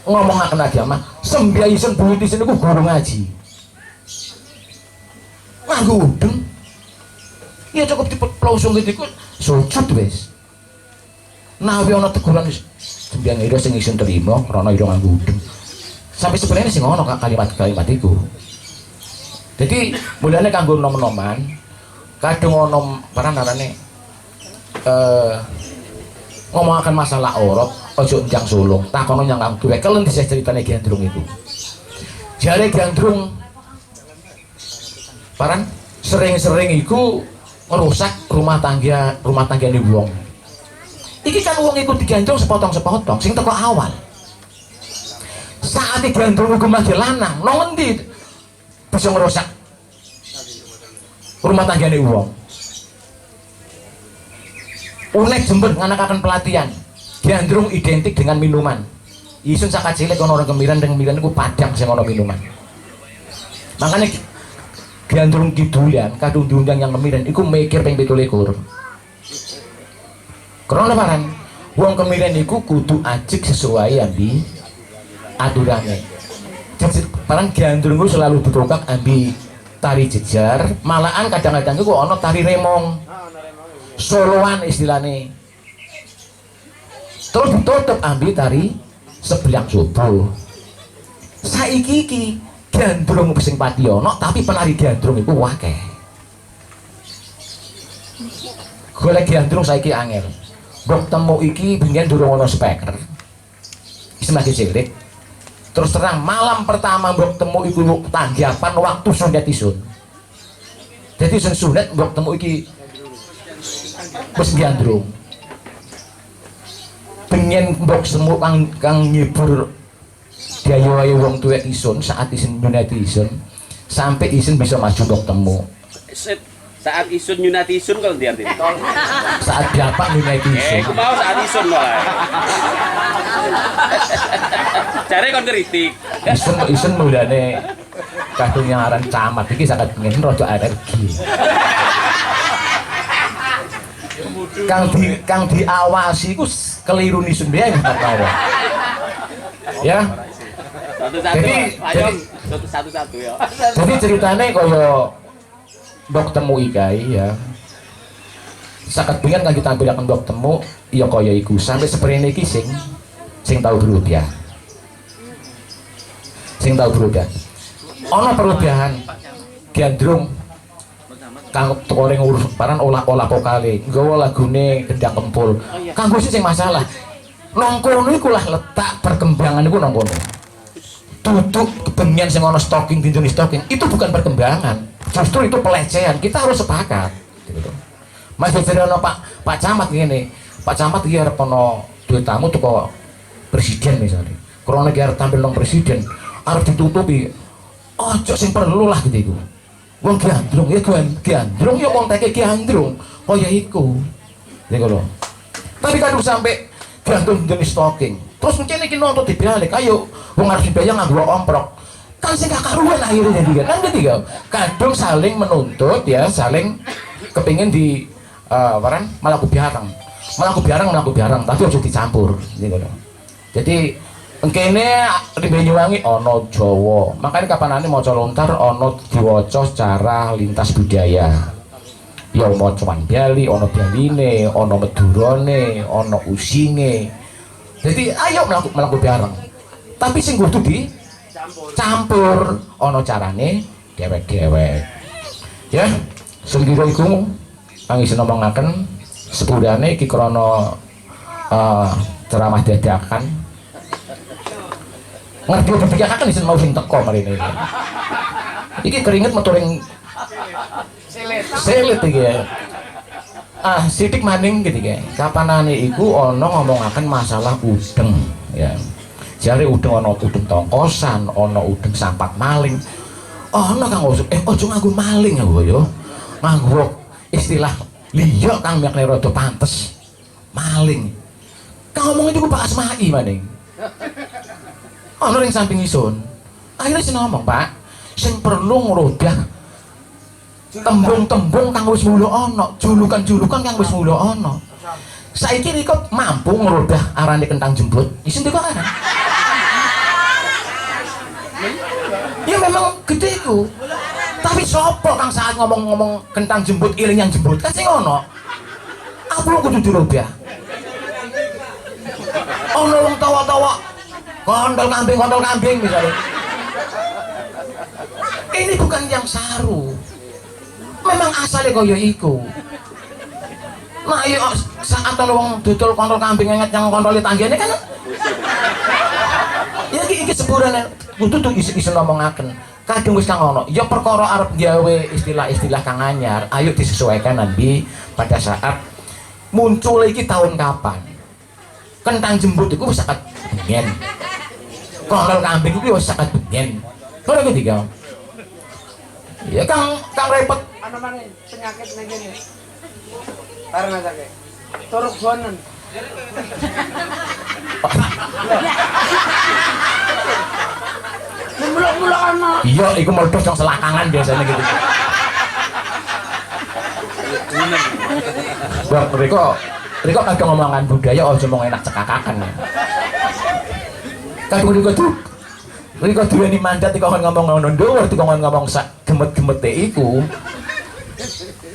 Ngomongaken agama sembyayisen buyutisen niku guru ngaji. Nganggo udeng. Ya cukup diplausung gitu sujud wis. Nawi ana teguran wis sembyang ira sing isin terima krana ira nganggo udeng. Sampai sebenarnya sing ngono kalimat-kalimat iku. Jadi mulane kanggo nom-noman kadung ono paranarane ngomongaken masalah aurat ojo njang sulung takono nyang kang duwe kelen disih ceritane Gandrung itu. Jare Gandrung paran sering-sering iku merusak rumah tanggane wong. Iki kan wong iku digandrung sepotong-sepotong sing teko awal. Saat Gandrung iku mati lanang nang endi bisa merusak rumah tanggane wong. Unek Jember nganakaken pelatihan Gandrung identik dengan minuman. Isun saka cilik ana orang kemiran dan kemiran iku padang sing ana minuman. Makanya Gandrung kidulan kadung diundang yang kemiran iku mikir ping 17. Krana lebaran wong kemiran iku kudu ajik sesuai ambi aturane. Parang Gandrung itu selalu ditongkak ambi tari jejar, malahan kadang-kadang itu ono tari remong, soloan istilahnya. Terus ditutup ambi tari sebelang subuh. Saiki iki Gandrung sing pati ono, tapi penari Gandrung itu wakeh. Golek Gandrung saiki angel. Mbok temu iki biyen durung ono speaker. Iki masih cilik. Terus terang malam pertama mbok temu iku tanggapan waktu sunat isun. Jadi sunat mbok temu iki wis Gandrung. Pengen mbok semu kang nyibur diayu-ayu wong tuwek isun saat isun nyunati isun sampai isun bisa maju mbok temu. Saat isun nyunati isun kalau dia artinya. Saat bapak nyunati isun. Aku mau saat isun malah. Cari kon kritik. Isun mulane kadung yang aran camat iki sangat pengen rojo energi. Kang diawasi iku keliru isun biyen karo. Ya. Satu-satu ya. Jadi ceritane kaya mbok temu ikai ya. Sakat pengen kan ditampilaken mbok temu ya kaya iku sampai seperene iki sing tahu berubah. Sing tahu berubah. Ana perubahan Gandrung kang teko ning urus paran olah vokale, nggawa lagune Gendang Kempul. Kanggo sing masalah. Nang kono iku lah letak perkembangan iku nang kono. Tutup kebengian sing ana stalking dinjoni stalking itu bukan perkembangan, justru itu pelecehan. Kita harus sepakat gitu. Mas jare ana Pak Camat ngene. Pak Camat iki arep ana duwe tamu teko presiden misalnya. Krana iki arep tampil nang presiden, arep ditutupi. Ojo sing perlu lah gitu iku. Wong Gandrung ya Gandrung ya konteke Gandrung kaya iku. Niku lho. Tapi kadung sampai Gandrung jenis stalking. Terus mungkin iki nonton dibalik, ayo wong arep dibayang nganggo omprok. Kan sing kakaruan akhirnya jadi kan ketiga. Kadung saling menuntut ya, saling kepingin di melaku biarang tapi harus dicampur gitu. Jadi engkene di Banyuwangi ono Jawa. Makanya kapanane maca lontar ono diwaca secara lintas budaya. Ya maca Bali, ono Baline, ono Madurane, ono Usinge. Jadi ayo melaku bareng. Tapi sing kudu dicampur ono carane dewek-dewek. Ya, sing kira iku kang isin ngomongaken sepurane iki krana ceramah dadakan. Ngerti dipikirkan isin mau sing teko marine. Iki keringet metu ring selit iki ya. Sidik maning gitu ya. Kapanane iku ono ngomongaken masalah udeng ya. Jare udeng ono udeng tongkosan, ono udeng sampat maling. Ono Kang Usuk, ojo nganggo maling aku yo. Nganggo istilah liya Kang mek rada pantes. Maling. Kang ngomong itu Pak Asma'i maning. Ono ning samping isun. Akhirnya sing ngomong, Pak, sing perlu ngrodah tembung-tembung kang wis mula ana, julukan-julukan kang wis mula ana. Saiki riko mampu ngrodah arane kentang jembut. Isin kok aran. Ya memang gede ku. Tapi sopo kang saat ngomong-ngomong kentang jembut iling yang jembut kan sing ono. Aku kudu dirobah. Ono wong tawa-tawa kondol kambing misalnya. Ini bukan yang saru. Memang asalnya kaya iku. Nah iya saat ono wong dodol kondol kambing nget yang kondol tanggane kan. Ya iki sepurane kudu tuh isi ngomongaken. Kadung wis kang ono, ya perkara arep gawe istilah-istilah kang anyar, ayo disesuaikan nanti pada saat muncul iki tahun kapan. Kentang jembut iku wis sakat bengen. Kondol kambing iku wis sakat bengen. Ora ketiga. Ya kang repot. Ana maneh penyakit nang kene. Karena sakit. Turuk bonen. Mulak-mulak ana. Iya, iku meledos yang selakangan biasanya gitu. Bang, Riko kadang ngomongan budaya aja mau enak cekakakan. Kadang Riko duweni mandat iku ngomong ngono ndhuwur, iku ngomong sak gemet-gemete iku.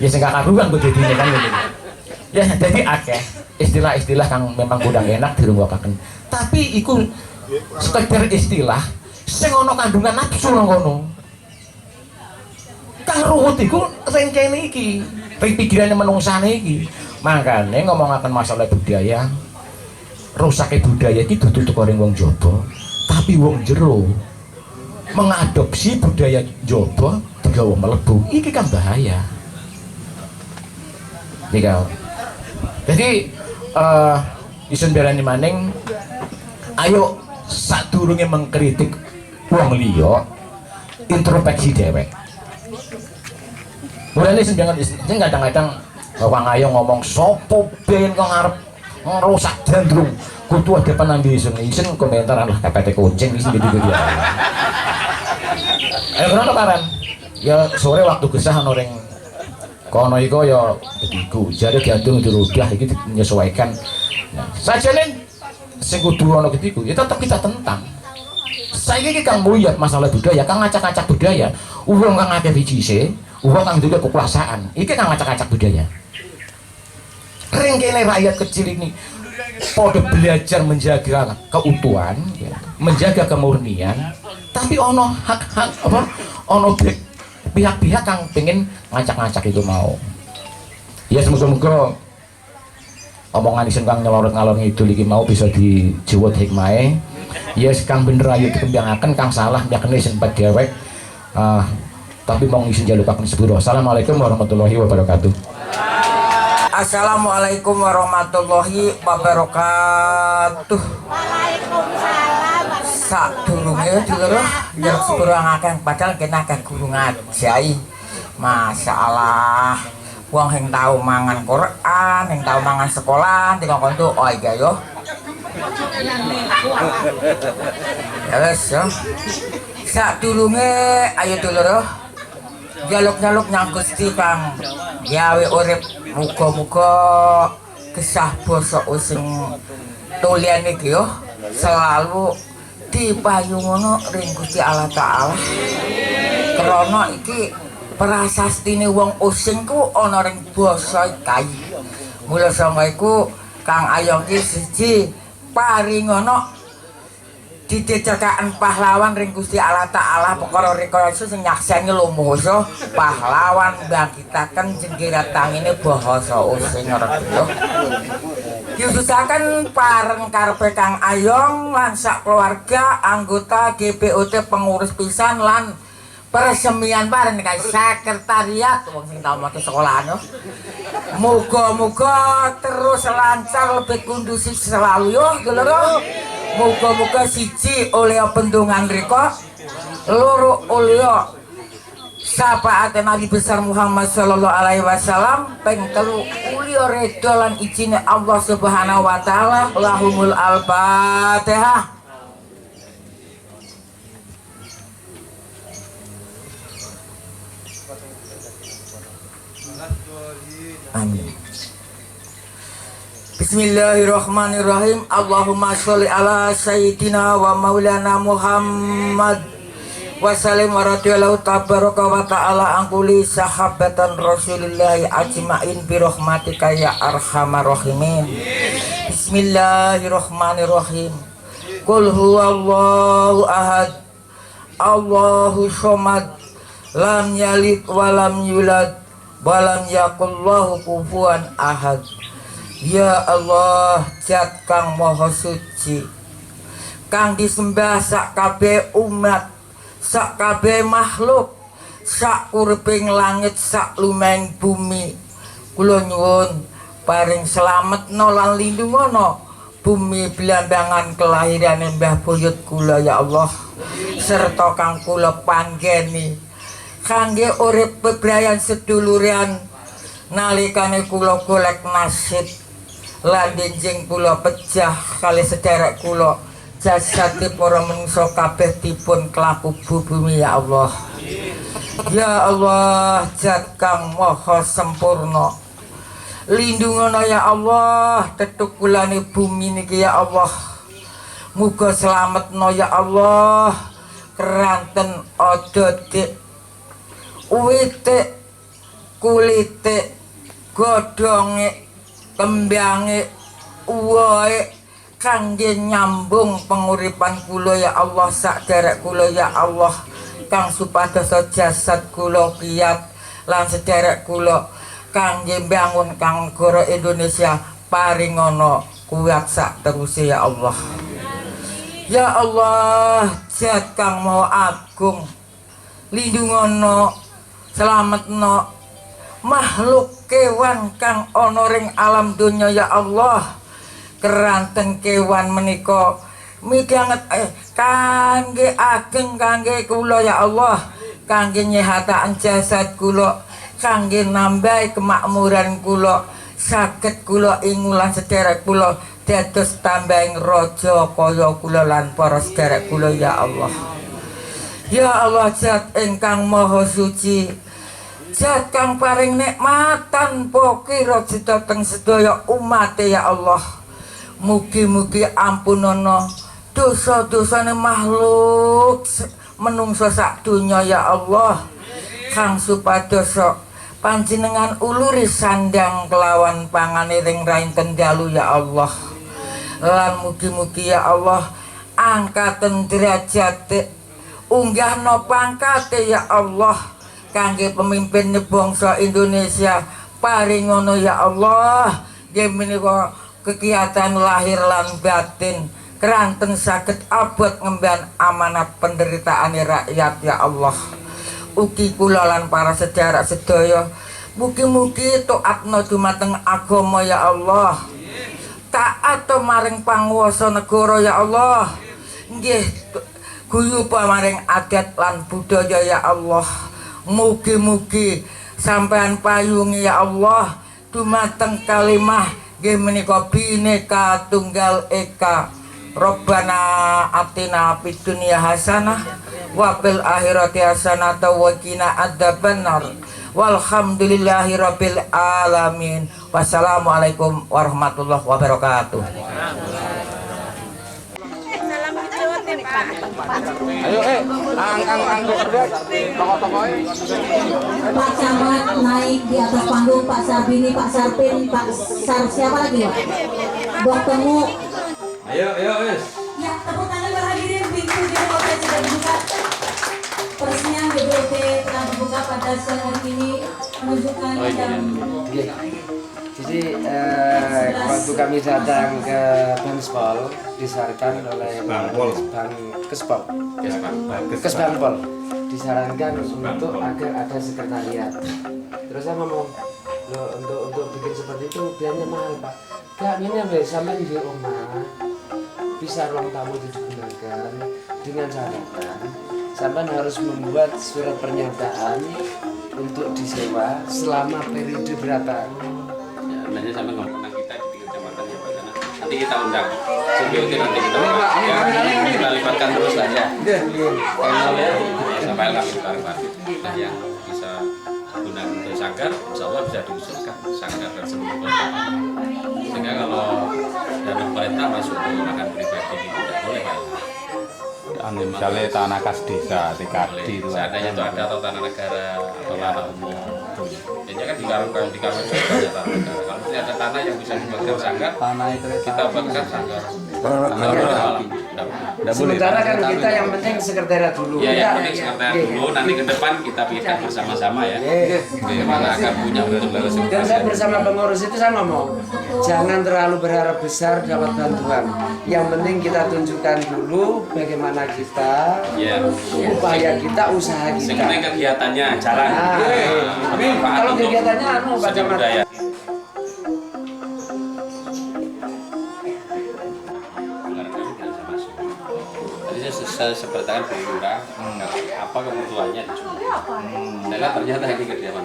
Ya sing karuan kok dadine kan gitu. Ya jadi akeh istilah-istilah kang memang kurang enak dirungokake. Tapi iku sekedar istilah sing ana kandungan nafsu nang kono. Kang ruwet iku rengkene iki, pikirane menungsane iki. Makane ngomongaken masalah budaya, rusake budaya iki dudu teko ring wong jaba, tapi wong jero mengadopsi budaya jaba digawa mlebu. Iki kan bahaya. Jadi isun berani maning ayo sadurunge mengkritik wong liya introspeksi dhewek. Mulane sing kadang-kadang wong ayo ngomong sopo ben kok ngarep ngerusak jandrung kudu ada penambi isun komentar lah KPT kucing iki gitu-gitu ya. Kenapa karan? Ya sore waktu gesah ana ring kono iku ya iku jare diatur dirubah iki menyesuaikan. Nah, sajane sing kudu ana iku ya tetep kita tentang. Saiki iki kang muyat masalah budaya, kang ngacak-ngacak budaya. Wong kang akeh bijise, wong kang duwe kekuasaan. Iki kang ngacak-ngacak budaya. Ring kene rakyat kecil ini pada belajar menjaga keutuhan, ya, menjaga kemurnian, tapi ono hak-hak apa? Ono pihak-pihak yang pengen ngacak-ngacak itu mau. Ya semoga-moga omongan isin kang nyelorot ngalor ngidul iki mau bisa dijewot hikmahe. Ya kang bener ayo dikembangaken, kang salah yakene isin pat dewek. Tapi mong isin jalukaken sepuro. Assalamualaikum warahmatullahi wabarakatuh. Assalamualaikum warahmatullahi wabarakatuh. Waalaikumsalam. Sadurunge dulur njaluk sepuro akeh padahal kena akeh guru ngajai. Masyaallah. Wong sing tau mangan Quran, sing tau mangan sekolah dikongkon tuh oh iya yo. Ya wis yo. Sadurunge ayo dulur jaluk-jaluk nyang Gusti kang gawe urip muga-muga kesah basa sing tulian iki yo selalu dipayungono ring Gusti Allah Taala. Krana iki prasastine wong using ku ana ring basa iki. Mula sanga iku Kang Ayong ki siji paringono didecakaken pahlawan ring Gusti Allah Taala perkara rikala sing nyakseni lumusa pahlawan bangkitaken jenggirat tangine basa using rega. Diutusaken pareng karepe Kang Ayong lan sak keluarga anggota GPUT pengurus pisan lan peresmian bareng kae sekretariat wong sing tau maca sekolahan yo. Muga-muga terus lancar lebih kondusif selalu yo dulur. Muga-muga siji oleh bendungan riko, loro oleh syafaat Nabi besar Muhammad sallallahu alaihi wasallam ping 3 uli redo lan izine Allah Subhanahu wa taala. Lahumul al-Fatihah. Amin. Bismillahirrahmanirrahim. Allahumma sholli ala sayyidina wa maulana Muhammad wa sallim wa radhiyallahu tabaraka wa ta'ala an kulli sahabatan Rasulillahi ajmain bi rahmatika ya arhamar rahimin. Bismillahirrahmanirrahim. Qul huwallahu ahad. Allahu somad. Lam yalid wa lam yulad wa lam yakullahu kufuwan ahad. Ya Allah, Zat kang maha suci, kang disembah sak kabeh umat, sak kabeh makhluk, sak uriping langit, sak lumeng bumi. Kula nyuwun paring slametna lan lindungono bumi belandangan kelahirane Mbah Buyut kula ya Allah, serta kang kula panggeni kangge urip bebrayan seduluran nalikane kula golek nasib lan denjing kula pecah kali sederek kula jasate para manungsa kabeh dipun kelaku bumi ya Allah. Ya Allah, Zat kang maha sempurna, lindungono ya Allah tetukulane bumi niki ya Allah. Muga slametno ya Allah keranten odote uwite kulite godhonge kembange uwoe kangge nyambung penguripan kula ya Allah sakderek kula ya Allah kang supados jasad kula kiyat lan sederek kula kangge mbangun kang negara Indonesia paringono kuat sak teruse ya Allah. Ya Allah, Zat kang maha agung, lindungono selametno makhluk kewan kang ana ring alam donya ya Allah. Keranten kewan menika midanget kangge ageng kangge kula ya Allah, kangge nyehataken jasad kula, kangge nambahi kemakmuran kula, saged kula ingulan sederek kula dados tambahing raja kaya kula lan para sederek kula ya Allah. Ya Allah, Zat ingkang maha suci, Zat kang paring nikmatan pokira dhateng sedaya umat ya Allah. Mugi-mugi ampunono dosa-dosane makhluk menungso sak donya ya Allah, kang supados panjenengan uluri sandang kelawan pangane ring raing Kendalu ya Allah. Lan mugi-mugi ya Allah angkaten derajate unggahno pangkate ya Allah kangge pemimpin bangsa Indonesia paringono ya Allah. Nggih menika kegiatan lahir lan batin keranten saged abot ngemban amanat penderitaane rakyat ya Allah. Ugi kula lan para sedherek sedaya mugi-mugi taatna dumateng agama ya Allah, taat maring panguwasa negara ya Allah, nggih guyuba maring adat lan budaya ya Allah. Mugi-mugi sampean payungi ya Allah dumateng kalimah nggih menika Bhinneka Tunggal Ika. Rabbana atina fid dunya hasanah wa fil akhirati hasanah wa qina adzabannar. Walhamdulillahi rabbil alamin. Wassalamualaikum warahmatullahi wabarakatuh. Ayo Pak Camat naik di atas panggung, Pak Sarbini, Pak Sarpin, Pak Sar siapa lagi Pak? Buat temu. Ayo wes. Ya, tepuk tangan para hadirin, pintu GBOT sudah dibuka. Peresmian GBOT telah dibuka pada siang hari ini menunjukkan jam. Jadi waktu kami datang ke Banspol disarankan oleh Kesbangpol disarankan untuk agar ada sekretariat. Terus saya ngomong, loh untuk bikin seperti itu biayanya mahal Pak. Gak, ini sampai di rumah bisa ruang tamu itu digunakan dengan catatan sampean harus membuat surat pernyataan untuk disewa selama periode berapa? Ya, nanti sampai ngomong kita di kecamatan ya Pak, karena nanti kita undang CBOT nanti kita ya, kita libatkan terus lah ya. Kalau ya sampai kami parkir nah yang bisa gunakan untuk sanggar, insya Allah bisa diusulkan sanggar dan seluruh sehingga kalau dana pemerintah masuk ke makan pribadi itu tidak boleh Pak. Misalnya tanah kas desa, TKD itu. Seandainya itu ada atau tanah negara atau tanah umum. Jadi kan dikarungkan juga tanah negara. Kalau tidak ada tanah yang bisa dibuatkan sanggar, kita buatkan sanggar. Sementara kan kita yang penting sekretariat dulu. Ya, yang penting sekretariat dulu. Nanti ke depan kita pikirkan bersama-sama ya. Bagaimana akan punya betul-betul. Dan saya bersama pengurus itu saya ngomong, jangan terlalu berharap besar dapat bantuan. Yang penting kita tunjukkan dulu bagaimana kita, upaya kita, usaha kita. Yang penting kegiatannya jalan. Kalau kegiatannya pada budaya. Saya sepertikan Bu Lurah, apa kebutuhannya dicukupi. Dan ternyata ini kediaman.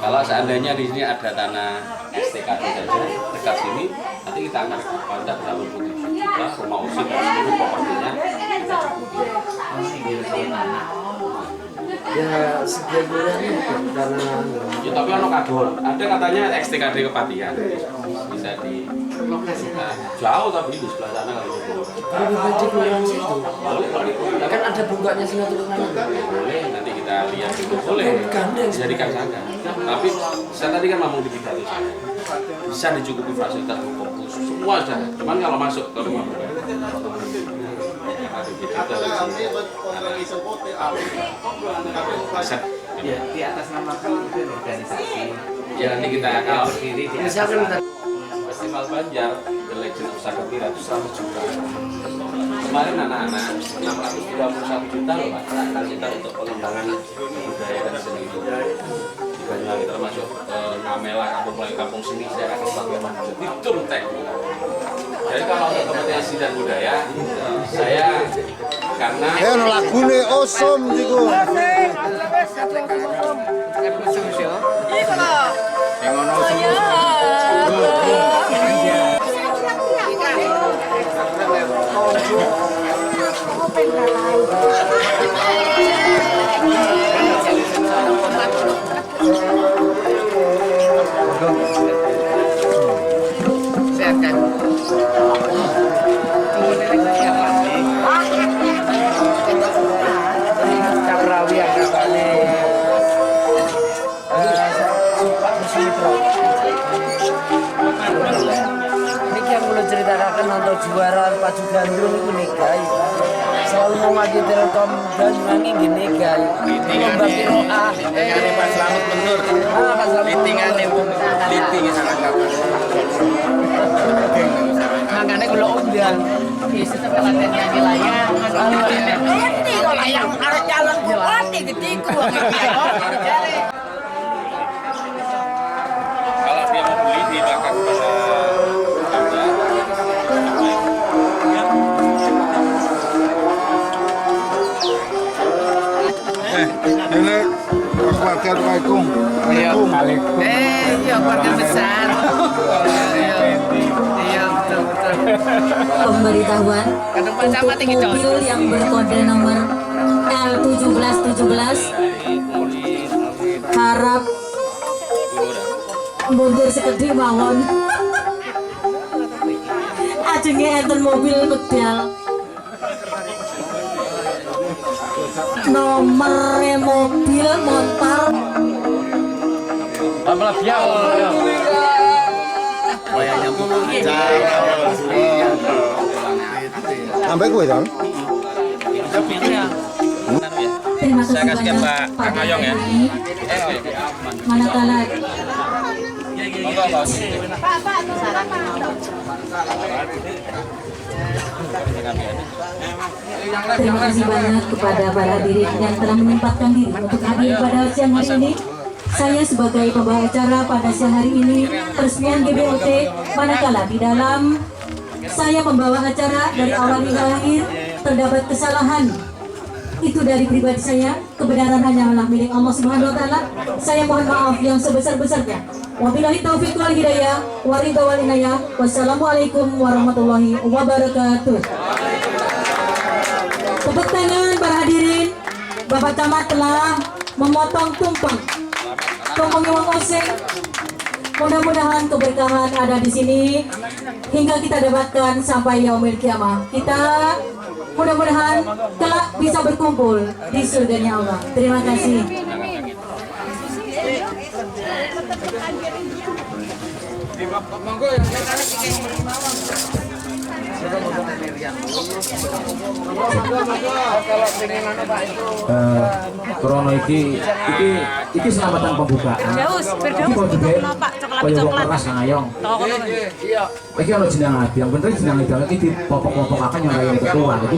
Kalau seandainya di sini ada tanah STKD saja dekat sini, nanti kita akan kontak bersama Bu kita rumah usin dan seluruh propertinya kita cukupi. Ya sekian bulannya karena ya tapi ono kadon. Ada katanya STKD Kepatihan bisa di jauh tapi di sebelah sana kalau kan ada bunganya Singapura boleh nanti kita lihat itu boleh dijadikan sanggar. Tapi saya tadi kan ngomong di pidato saya bisa dicukupi fasilitas hukum semua saja. Cuman kalau masuk ke rumah Ya, di atas nama organisasi. Ya nanti kita akan berdiri di Festival Banjar The Legend of Sakatira itu 100 juta. Kemarin anak-anak 621 juta loh Pak. Kita untuk pengembangan budaya dan seni itu di Banyuwangi termasuk Mamela Kampung Melayu Kampung Seni saya akan bagaimana jadi turtek. Jadi kalau untuk kompetisi dan budaya saya karena lagune osom iku. ceritakan nonton juara Pacu Gandrung itu nikah selalu mau maju Telkom Banyuwangi gini guys membagi roa Pak Slamet Menur litingan liting sangat kapan makanya kalau undang setelah pelatihan nyanyi layang Ngerti kok layang arek calon bupati getiku. kalau dia mau beli dimakan pada Ini keluarga Waalaikum. iya keluarga besar iya betul Pemberitahuan untuk mobil yang berkode nomor L1717 harap mundur sekedhik mawon. Ajenge enten mobil medal nomor mobil montar Sampai gue dong. terima kasih banyak pada hari ini. Manakala terima kasih banyak kepada para hadirin yang telah menyempatkan diri untuk hadir pada siang hari ini. Saya sebagai pembawa acara pada siang hari ini peresmian GBOT, manakala di dalam saya membawa acara dari awal hingga akhir terdapat kesalahan itu dari pribadi saya. Kebenaran hanyalah milik Allah Subhanahu wa taala. Saya mohon maaf yang sebesar-besarnya. Wabillahi taufiq wal hidayah, waridho wal inayah. Wassalamualaikum warahmatullahi wabarakatuh. Tepuk tangan para hadirin. Bapak Camat telah memotong tumpeng Wong Oseng. Mudah-mudahan keberkahan ada di sini hingga kita dapatkan sampai yaumil kiamah. Kita mudah-mudahan kelak bisa berkumpul di surganya Allah. Terima kasih. Krono iki selamatan pembukaan. Iki kok juga kaya wong keras ngayong. Iki ono jeneng Abi, yang bener jeneng Abi iki dipopok-popokaken yang rayong ketua. Iki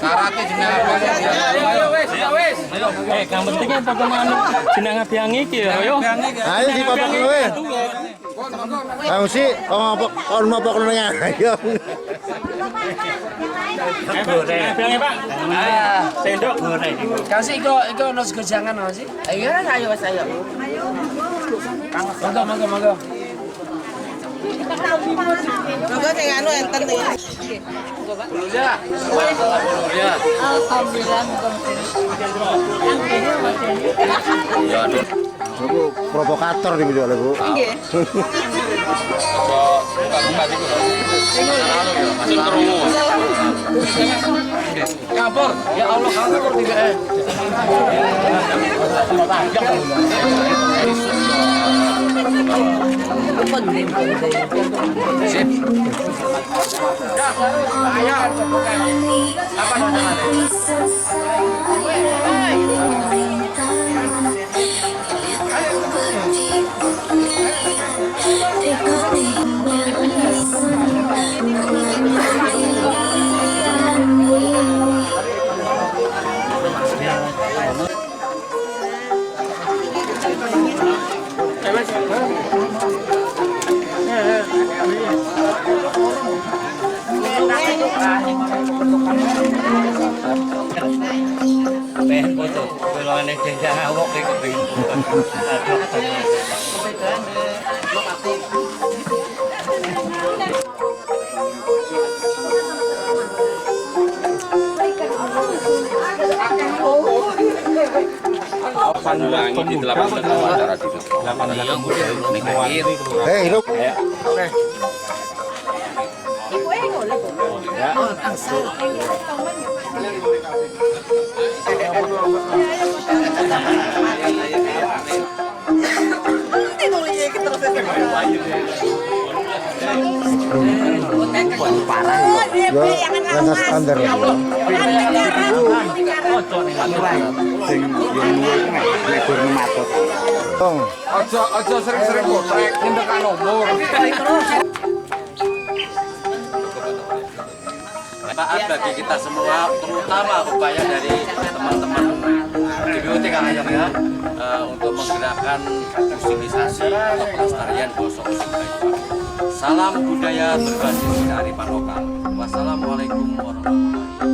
Karate jeneng ayo wis. Kang pentingnya pokokan jeneng Abiang iki ya, ayo. Ayo dipopok kowe. Kamu sih kon mau pokok nang ayo. Abiang Pak. Sendok goreng. Kasih iko ono gejangan sih. Ayo Mas ayo. Monggo. Monggo sing anu enten ya. Alhamdulillah. Bu provokator nih video Bu. Nggih. Kapur, ya Allah kapur tiga. Sip. Ayo. Apa namanya? Pengen foto, kalau aneh jangan awok kayak kepingin. Ini 18 acara di 18 Hei, hidup. Rasa standar. Ojo sering-sering kotrek, ngintekan nomor. Maaf bagi kita semua, terutama upaya dari teman-teman DBUT Kang Ayong ya, untuk menggerakkan musikalisasi atau pelestarian bosok Osing. Salam budaya berbasis kearifan lokal. Wassalamualaikum warahmatullahi wabarakatuh.